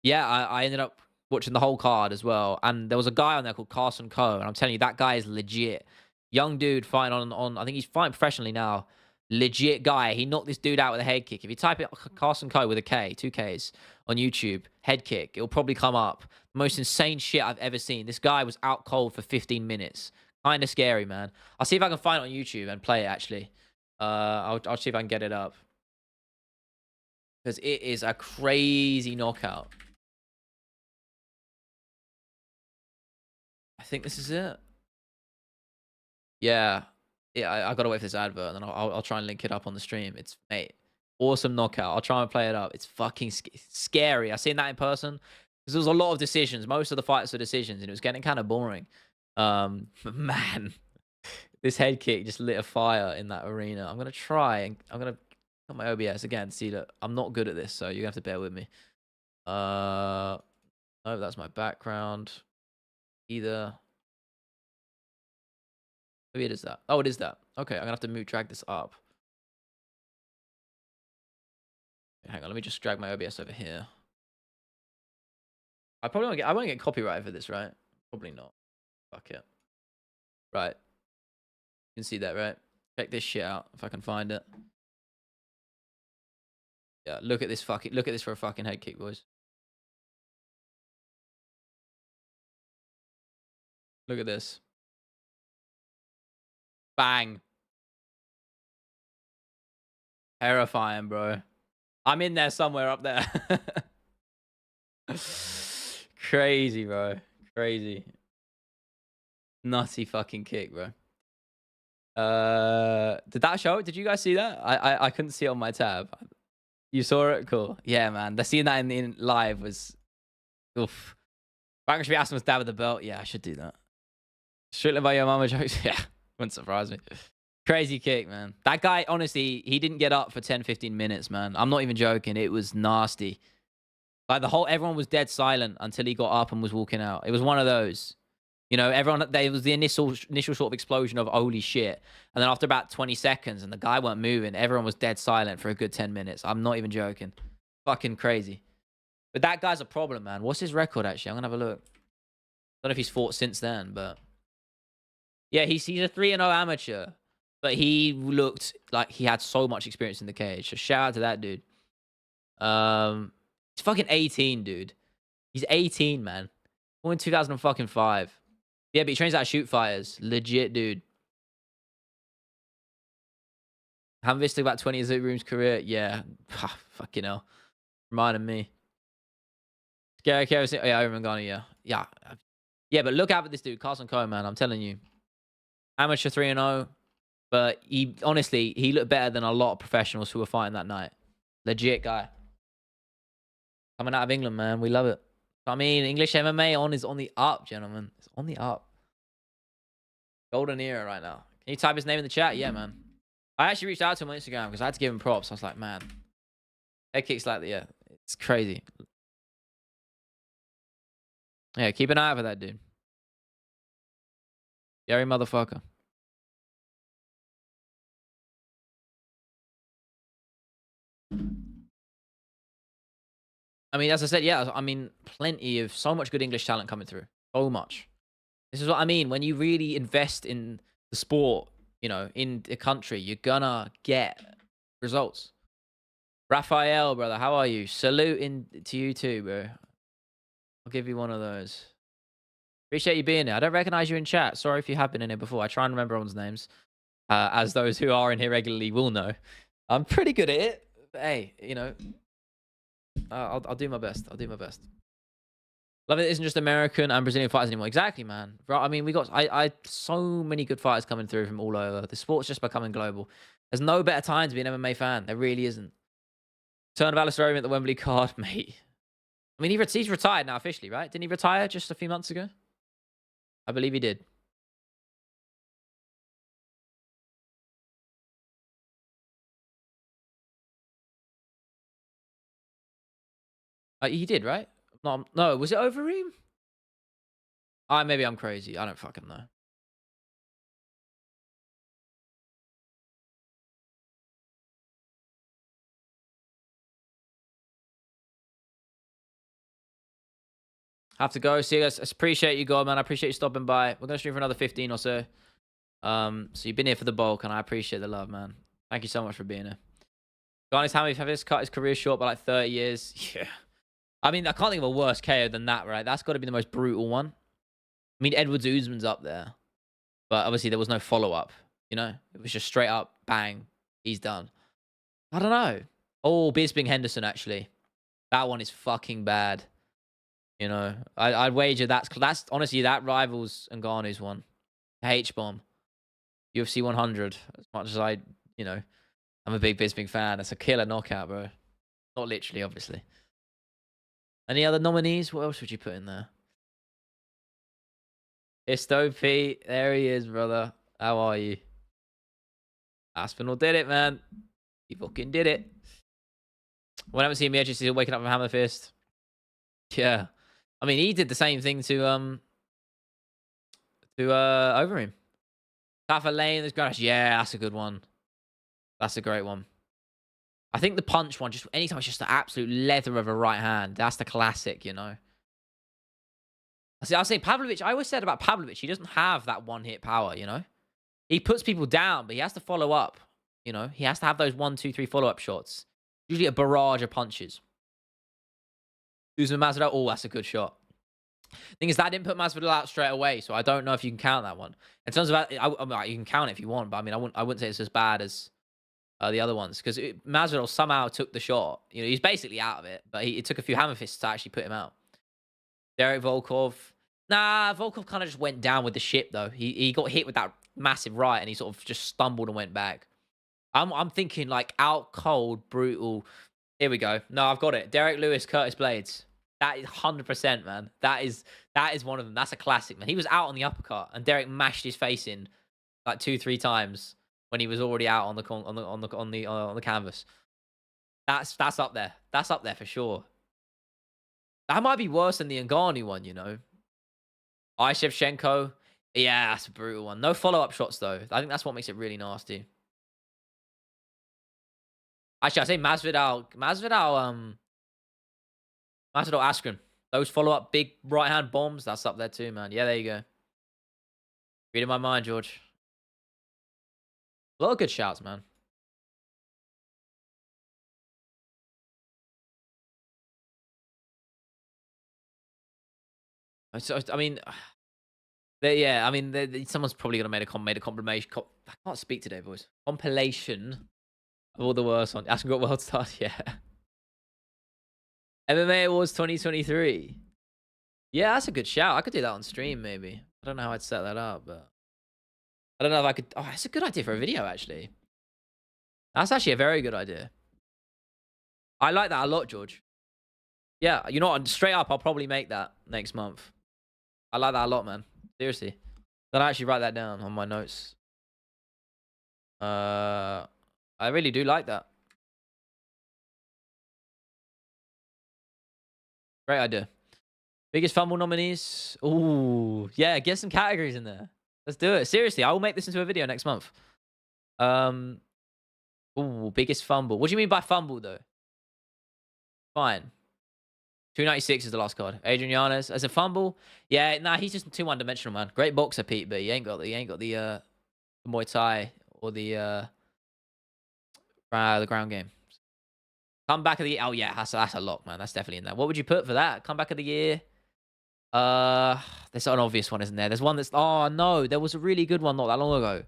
yeah, I ended up watching the whole card as well. And there was a guy on there called Carson Coe, and I'm telling you, that guy is legit. Young dude fighting on I think he's fighting professionally now. Legit guy. He knocked this dude out with a head kick. If you type it Carson Coe with a K, 2 Ks on YouTube, head kick, it'll probably come up. Most insane shit I've ever seen. This guy was out cold for 15 minutes. Kind of scary, man. I'll see if I can find it on YouTube and play it, actually. I'll see if I can get it up. Because it is a crazy knockout. I think this is it. Yeah. Yeah, I gotta wait for this advert, and then I'll try and link it up on the stream. It's, mate, awesome knockout. I'll try and play it up. It's fucking scary. I seen that in person because there was a lot of decisions. Most of the fights were decisions, and it was getting kind of boring. But man, this head kick just lit a fire in that arena. I'm gonna try, and I'm gonna got my OBS again. See that I'm not good at this, so you're gonna have to bear with me. No, that's my background. Either. Maybe it is that. Oh, it is that. Okay, I'm gonna have to drag this up. Hang on, let me just drag my OBS over here. I won't get copyright for this, right? Probably not. Fuck it. Right. You can see that, right? Check this shit out if I can find it. Yeah, look at this for a fucking head kick, boys. Look at this. Bang. Terrifying, bro. I'm in there somewhere up there. Crazy, bro. Crazy. Nutty fucking kick, bro. Did that show? Did you guys see that? I couldn't see it on my tab. You saw it? Cool. Yeah, man. Seeing that in live was oof. Frank should be asking his dad with the belt. Yeah, I should do that. Strictly by your mama jokes. Yeah. Wouldn't surprise me. Crazy kick, man. That guy, honestly, he didn't get up for 10, 15 minutes, man. I'm not even joking. It was nasty. Like, everyone was dead silent until he got up and was walking out. It was one of those. You know, there was the initial sort of explosion of holy shit. And then after about 20 seconds and the guy weren't moving, everyone was dead silent for a good 10 minutes. I'm not even joking. Fucking crazy. But that guy's a problem, man. What's his record, actually? I'm going to have a look. I don't know if he's fought since then, but... Yeah, he's a 3-0 amateur. But he looked like he had so much experience in the cage. So shout out to that dude. He's fucking 18, dude. He's 18, man. Born in 2005. Yeah, but he trains out of shoot fighters. Legit, dude. Haven't visited about 20 years of Room's career. Yeah. Fucking hell. Reminded me. Scary Chaos. Oh, yeah, I remember Ghana, yeah. Yeah. Yeah, but look out for this dude. Carson Coe, man. I'm telling you. Amateur 3-0. But he looked better than a lot of professionals who were fighting that night. Legit guy. Coming out of England, man. We love it. I mean, English MMA is on the up, gentlemen. It's on the up. Golden era right now. Can you type his name in the chat? Yeah, man. I actually reached out to him on Instagram because I had to give him props. I was like, man. Head kicks like that, yeah. It's crazy. Yeah, keep an eye out for that dude. Gary motherfucker. I mean, as I said, yeah, I mean, so much good English talent coming through. So much. This is what I mean. When you really invest in the sport, you know, in the country, you're gonna get results. Raphael, brother, how are you? Salute to you too, bro. I'll give you one of those. Appreciate you being here. I don't recognize you in chat. Sorry if you have been in here before. I try and remember everyone's names. As those who are in here regularly will know. I'm pretty good at it. But hey, you know, I'll do my best. I'll do my best. Love it isn't just American and Brazilian fighters anymore. Exactly, man. I mean, we got so many good fighters coming through from all over. The sport's just becoming global. There's no better time to be an MMA fan. There really isn't. Turn of Alistair at the Wembley card, mate. I mean, he's retired now officially, right? Didn't he retire just a few months ago? I believe he did. He did, right? No, no, was it Overeem? Maybe I'm crazy. I don't fucking know. Have to go. See you guys. I appreciate you, God, man. I appreciate you stopping by. We're gonna stream for another 15 or so. So you've been here for the bulk, and I appreciate the love, man. Thank you so much for being here. Garnis Hammy, have his cut his career short by like 30 years. Yeah. I mean, I can't think of a worse KO than that, right? That's got to be the most brutal one. I mean, Edwards Usman's up there, but obviously there was no follow up. You know, it was just straight up bang. He's done. I don't know. Oh, Bisping Henderson actually. That one is fucking bad. You know, I'd wager that's honestly that rivals Ngannou's one. H bomb. UFC 100. As much as I'm a big Bisping fan. That's a killer knockout, bro. Not literally, obviously. Any other nominees? What else would you put in there? Histo Pete. There he is, brother. How are you? Aspinall did it, man. He fucking did it. When I haven't seen Miocic, he's waking up from Hammer Fist. Yeah. I mean, he did the same thing to Overeem. Tafa Lane, there's Grenache. Yeah, that's a good one. That's a great one. I think the punch one, just anytime it's just the absolute leather of a right hand. That's the classic, you know. I was saying Pavlovich, I always said about Pavlovich, he doesn't have that one-hit power, you know. He puts people down, but he has to follow up. You know, he has to have those 1, 2, 3 follow-up shots. Usually a barrage of punches. Usman Masvidal, oh, that's a good shot. Thing is, that didn't put Masvidal out straight away, so I don't know if you can count that one. In terms of, you can count it if you want, but I mean, I wouldn't say it's as bad as the other ones, because Masvidal somehow took the shot. You know, he's basically out of it, but it took a few hammer fists to actually put him out. Derek Volkov. Nah, Volkov kind of just went down with the ship, though. He got hit with that massive right, and he sort of just stumbled and went back. I'm thinking, like, out cold, brutal. Here we go. No, I've got it. Derek Lewis, Curtis Blades. That is 100%, man. That is one of them. That's a classic, man. He was out on the uppercut, and Derek mashed his face in like 2-3 times when he was already out on the canvas. That's up there. That's up there for sure. That might be worse than the Ngannou one, you know. Shevchenko. Yeah, that's a brutal one. No follow-up shots, though. I think that's what makes it really nasty. Actually, I say Masvidal Askren. Those follow-up big right-hand bombs, that's up there too, man. Yeah, there you go. Reading my mind, George. A lot of good shouts, man. So, I mean, yeah, I mean, someone's probably gonna made a compilation. I can't speak today, boys. Compilation of all the worst on. Askren got world stars, yeah. MMA Awards 2023. Yeah, that's a good shout. I could do that on stream, maybe. I don't know how I'd set that up, but I don't know if I could. Oh, that's a good idea for a video, actually. That's actually a very good idea. I like that a lot, George. Yeah, you know what? Straight up, I'll probably make that next month. I like that a lot, man. Seriously. Then I actually write that down on my notes. I really do like that. Great idea. Biggest fumble nominees. Ooh, yeah, get some categories in there. Let's do it. Seriously, I will make this into a video next month. Ooh, biggest fumble. What do you mean by fumble, though? Fine. 296 is the last card. Adrian Yanez as a fumble. Yeah, nah, he's just too one-dimensional, man. Great boxer, Pete, but he ain't got the Muay Thai or the ground game. Comeback of the year. Oh yeah, that's a lock, man. That's definitely in there. What would you put for that? Comeback of the year. There's an obvious one, isn't there? There's one that's. Oh no, there was a really good one not that long ago.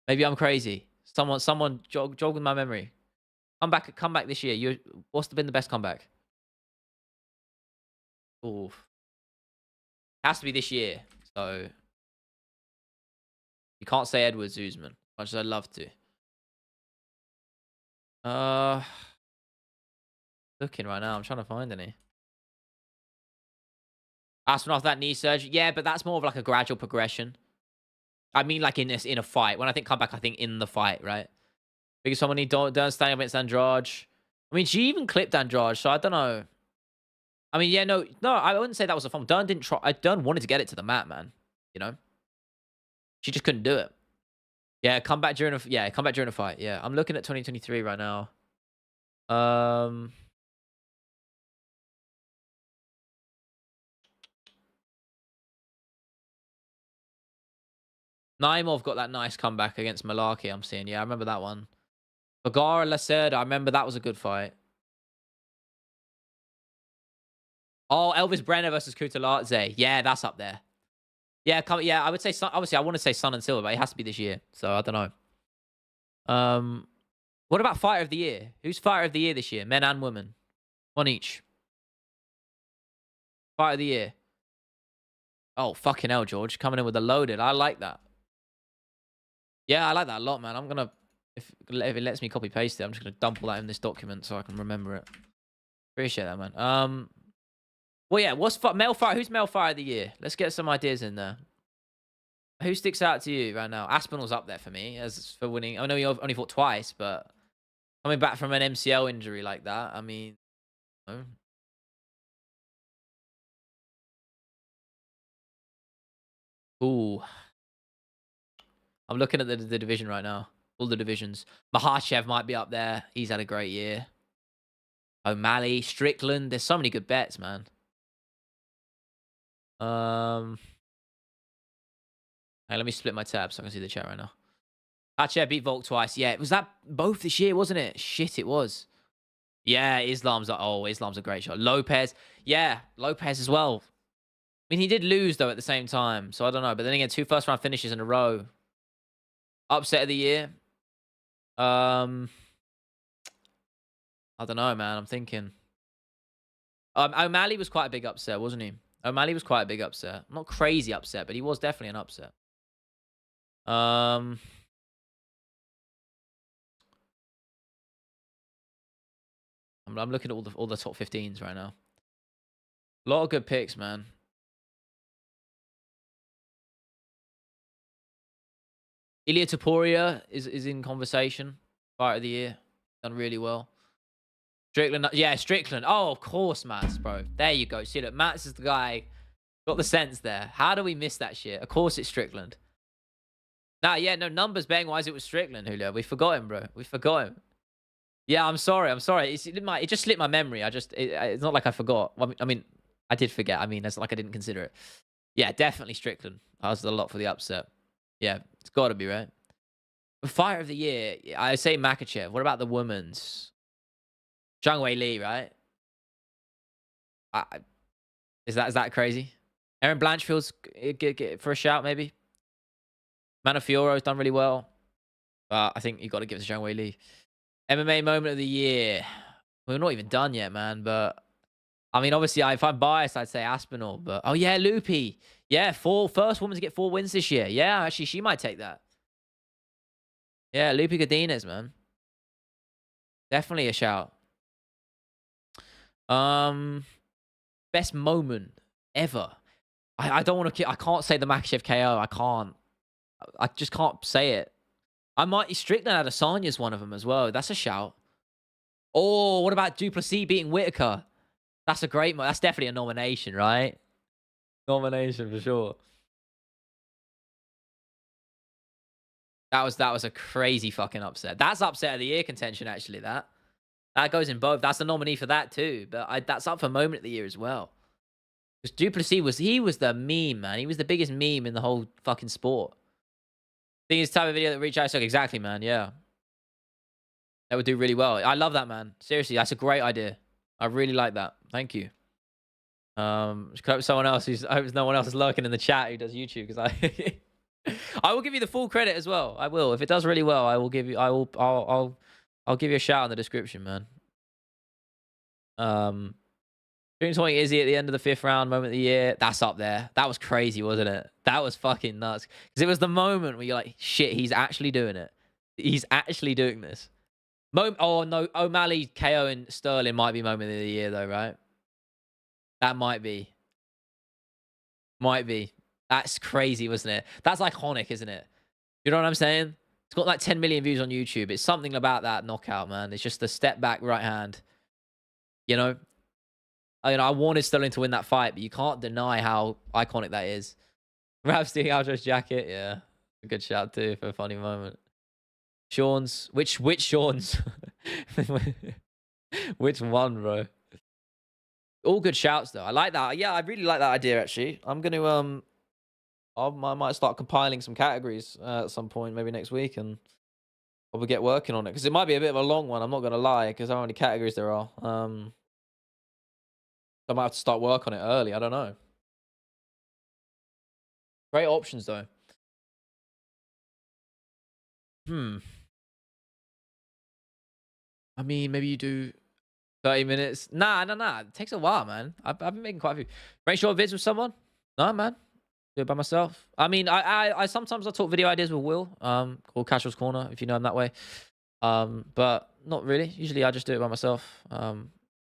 Maybe I'm crazy. Someone jog with my memory. Comeback this year. What's been the best comeback? Oof. Has to be this year. So you can't say Edwards Usman, much as I'd love to. Looking right now, I'm trying to find any. Aspinall off that knee surgery. Yeah, but that's more of like a gradual progression. I mean, like in a fight. When I think comeback, I think in the fight, right? Because someone don't stand against Andrade. I mean, she even clipped Andrade, so I don't know. I mean, yeah, no, I wouldn't say that was a fumble. Dern didn't try. Dern wanted to get it to the mat, man. You know, she just couldn't do it. Yeah, come back during a fight. Yeah, I'm looking at 2023 right now. Um, Naimov got that nice comeback against Malarkey. I'm seeing. Yeah, I remember that one. Bagara Lacerda, I remember that was a good fight. Oh, Elvis Brenner versus Kutaladze. Yeah, that's up there. Yeah, I would say obviously I want to say Sun and Silver, but it has to be this year. So I don't know. What about Fighter of the Year? Who's Fighter of the Year this year? Men and women. One each. Fighter of the Year. Oh, fucking hell, George. Coming in with a loaded. I like that. Yeah, I like that a lot, man. I'm gonna if it lets me copy paste it, I'm just gonna dump all that in this document so I can remember it. Appreciate that, man. Well, yeah. Male fighter? Who's male fighter of the year? Let's get some ideas in there. Who sticks out to you right now? Aspinall's up there for me as for winning. I know he only fought twice, but coming back from an MCL injury like that, I mean, oh. Ooh, I'm looking at the division right now. All the divisions. Makhachev might be up there. He's had a great year. O'Malley, Strickland. There's so many good bets, man. Hey, let me split my tab so I can see the chat right now. Makhachev beat Volk twice. Yeah, was that both this year, wasn't it? Shit, it was. Yeah, Islam's a great shot. Lopez. Yeah, Lopez as well. I mean, he did lose, though, at the same time. So I don't know. But then again, 2 first-round finishes in a row. Upset of the year. I don't know, man. I'm thinking. O'Malley was quite a big upset, wasn't he? O'Malley was quite a big upset. Not crazy upset, but he was definitely an upset. I'm looking at all the top 15s right now. A lot of good picks, man. Ilia Topuria is in conversation. Fighter of the year. Done really well. Strickland. Yeah, Strickland. Oh, of course, Mats, bro. There you go. See, look, Mats is the guy. Got the sense there. How do we miss that shit? Of course it's Strickland. Nah, yeah, no, numbers betting wise, it was Strickland, Julio. We forgot him, bro. We forgot him. Yeah, I'm sorry. It just slipped my memory. It's not like I forgot. I mean, I did forget. I mean, it's like I didn't consider it. Yeah, definitely Strickland. I was a lot for the upset. Yeah, it's got to be, right? Fighter of the year, I say Makhachev. What about the women's? Zhang Wei Li, right? Is that crazy? Erin Blanchfield's for a shout, maybe. Manafioro's done really well. But I think you got to give it to Zhang Wei Li. MMA moment of the year. We're not even done yet, man. But I mean, obviously, if I'm biased, I'd say Aspinall. But oh yeah, Loopy. Yeah, first woman to get 4 wins this year. Yeah, actually, she might take that. Yeah, Loopy Godinez, man. Definitely a shout. Best moment ever. I don't want to. I can't say the Makhachev KO. I can't. I just can't say it. I might. Strickland Adesanya's one of them as well. That's a shout. Oh, what about Duplessis beating Whitaker? That's a great. That's definitely a nomination, right? Nomination for sure. That was a crazy fucking upset. That's upset of the year contention, actually. That goes in both. That's the nominee for that too. But that's up for moment of the year as well. Because Duplessis was the meme, man. He was the biggest meme in the whole fucking sport. Thing is, type of video that reach out. Exactly, man. Yeah, that would do really well. I love that, man. Seriously, that's a great idea. I really like that. Thank you. Just hope someone else I hope no one else is lurking in the chat who does YouTube because I will give you the full credit as well. I will. If it does really well, I'll give you a shout in the description, man. Doing something Izzy at the end of the 5th round moment of the year. That's up there. That was crazy, wasn't it? That was fucking nuts. Because it was the moment where you're like, shit, he's actually doing it. He's actually doing this. Oh no, O'Malley KO and Sterling might be moment of the year though, right? That might be. Might be. That's crazy, wasn't it? That's iconic, isn't it? You know what I'm saying? It's got like 10 million views on YouTube. It's something about that knockout, man. It's just a step back right hand. You know? I wanted Sterling to win that fight, but you can't deny how iconic that is. Rav stealing Aljo's jacket, yeah. A good shout too for a funny moment. Sean's, which Sean's? Which one, bro? All good shouts though. I like that. Yeah, I really like that idea actually. I'm gonna I might start compiling some categories at some point, maybe next week, and probably get working on it because it might be a bit of a long one. I'm not gonna lie, because how many categories there are. I might have to start work on it early. I don't know. Great options though. I mean, maybe you do 30 minutes. Nah. It takes a while, man. I've been making quite a few. Make sure vids with someone. No, man. Do it by myself. I mean, I sometimes I talk video ideas with Will, called Casual's Corner, if you know him that way. But not really. Usually I just do it by myself. And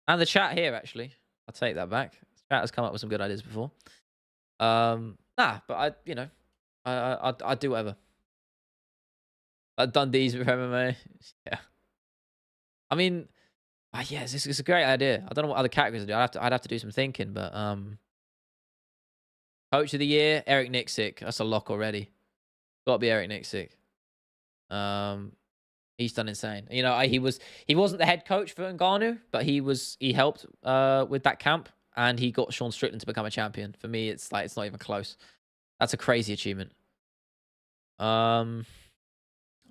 the chat here, actually. I'll take that back. The chat has come up with some good ideas before. But I do whatever. I've done these with MMA. Yeah. I mean, yeah, it's a great idea. I don't know what other categories to do. I'd have to do some thinking, but Coach of the Year, Eric Nixick. That's a lock already. Got to be Eric Nixick. He's done insane. You know, he wasn't the head coach for Ngannou, but he helped with that camp, and he got Sean Strickland to become a champion. For me, it's not even close. That's a crazy achievement. I'm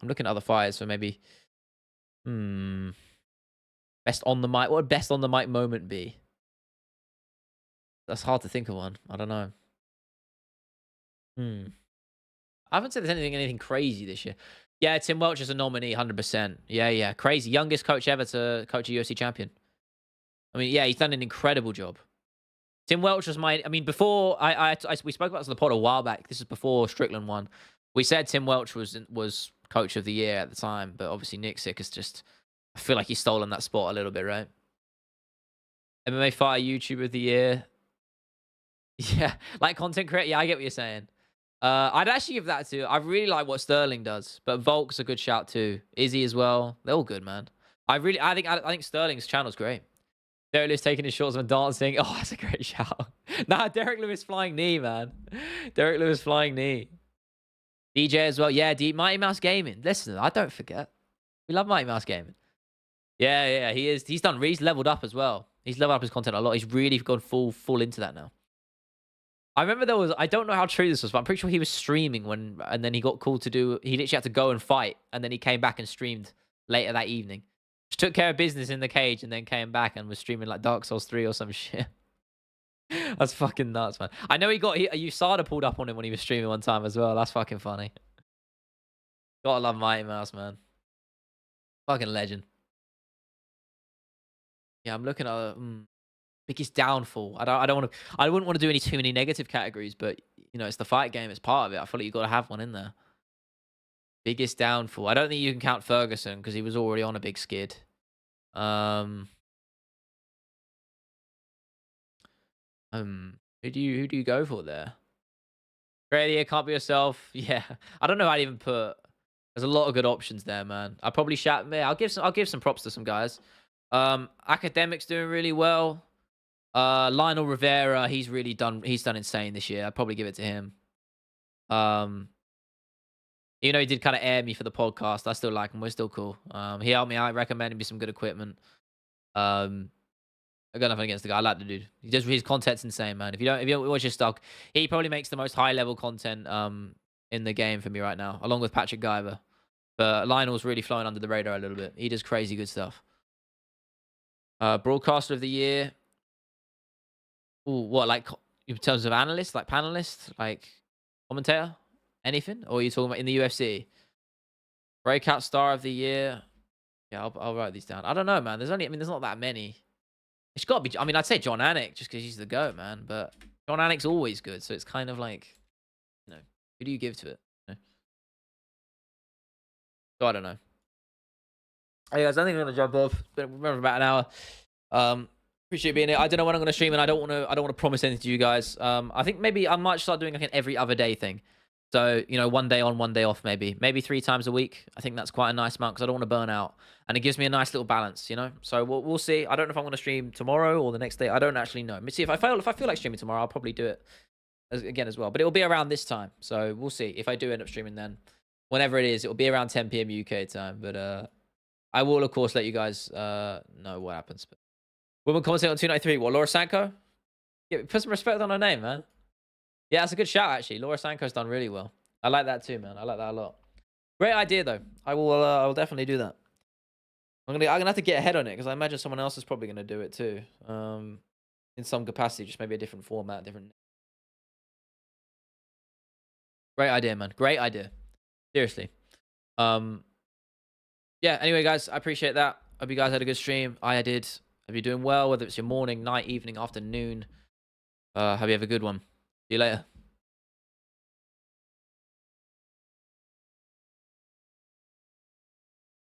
looking at other fighters for maybe best on the mic. What would best on the mic moment be? That's hard to think of one. I don't know. I haven't said there's anything crazy this year. Yeah, Tim Welch is a nominee, 100%. Yeah, crazy. Youngest coach ever to coach a UFC champion. I mean, yeah, he's done an incredible job. Tim Welch was before we spoke about this on the pod a while back. This is before Strickland won. We said Tim Welch was coach of the year at the time, but obviously Nixick is just, I feel like he's stolen that spot a little bit, right? MMA fighter YouTuber of the year. Yeah, like content creator. Yeah, I get what you're saying. I'd actually give that to. I really like what Sterling does, but Volk's a good shout too. Izzy as well. They're all good, man. I think Sterling's channel's great. Derek Lewis taking his shots and dancing. Oh, that's a great shout. Nah, Derek Lewis flying knee, man. Derek Lewis flying knee. DJ as well. Yeah, Mighty Mouse Gaming. Listen, I don't forget. We love Mighty Mouse Gaming. Yeah, he is. He's leveled up as well. He's leveled up his content a lot. He's really gone full into that now. I remember I don't know how true this was, but I'm pretty sure he was streaming and then he got called he literally had to go and fight, and then he came back and streamed later that evening. Just took care of business in the cage and then came back and was streaming like Dark Souls 3 or some shit. That's fucking nuts, man. I know USADA pulled up on him when he was streaming one time as well. That's fucking funny. Gotta love Mighty Mouse, man. Fucking legend. Yeah, I'm looking at biggest downfall. I wouldn't want to do too many negative categories, but you know, it's the fight game, it's part of it. I feel like you've got to have one in there. Biggest downfall. I don't think you can count Ferguson because he was already on a big skid. Who do you go for there? Australia, can't be yourself. Yeah. I don't know how to even put. There's a lot of good options there, man. I'll probably shout me. I'll give some props to some guys. Academics doing really well. Lionel Rivera, he's done insane this year. I'd probably give it to him. You know, he did kind of air me for the podcast. I still like him. We're still cool. He helped me out, recommended me some good equipment. I got nothing against the guy. I like the dude. His content's insane, man. If you don't watch his stock, he probably makes the most high level content in the game for me right now, along with Patrick Guyver. But Lionel's really flying under the radar a little bit. He does crazy good stuff. Broadcaster of the year. Ooh, what, like in terms of analyst, like panelist, like commentator, anything? Or are you talking about in the UFC? Breakout star of the year. Yeah, I'll write these down. I don't know, man. There's not that many. It's got to be. I mean, I'd say John Anik just because he's the GOAT, man. But John Anik's always good, so it's kind of like, you know, who do you give to it? You know? So I don't know. Hey guys, I think I'm gonna jump off. Remember about an hour. Appreciate being here. I don't know when I'm gonna stream, and I don't want to promise anything to you guys. I think maybe I might start doing like an every other day thing. So, you know, one day on, one day off, maybe 3 times a week. I think that's quite a nice amount because I don't want to burn out, and it gives me a nice little balance, you know. So we'll see. I don't know if I'm going to stream tomorrow or the next day. I don't actually know. Let me see if I feel like streaming tomorrow, I'll probably do it again as well. But it will be around this time. So we'll see if I do end up streaming then. Whenever it is, it will be around 10 p.m. UK time. But I will of course let you guys know what happens. But women commenting on 293. What, Laura Sanko? Yeah, put some respect on her name, man. Yeah, that's a good shout, actually. Laura Sanko's done really well. I like that too, man. I like that a lot. Great idea, though. I will definitely do that. I'm gonna have to get ahead on it because I imagine someone else is probably gonna do it too. In some capacity, just maybe a different format, different. Great idea, man. Great idea. Seriously. Yeah. Anyway, guys, I appreciate that. Hope you guys had a good stream. I did. Hope you're doing well, whether it's your morning, night, evening, afternoon. Hope you have a good one. See you later.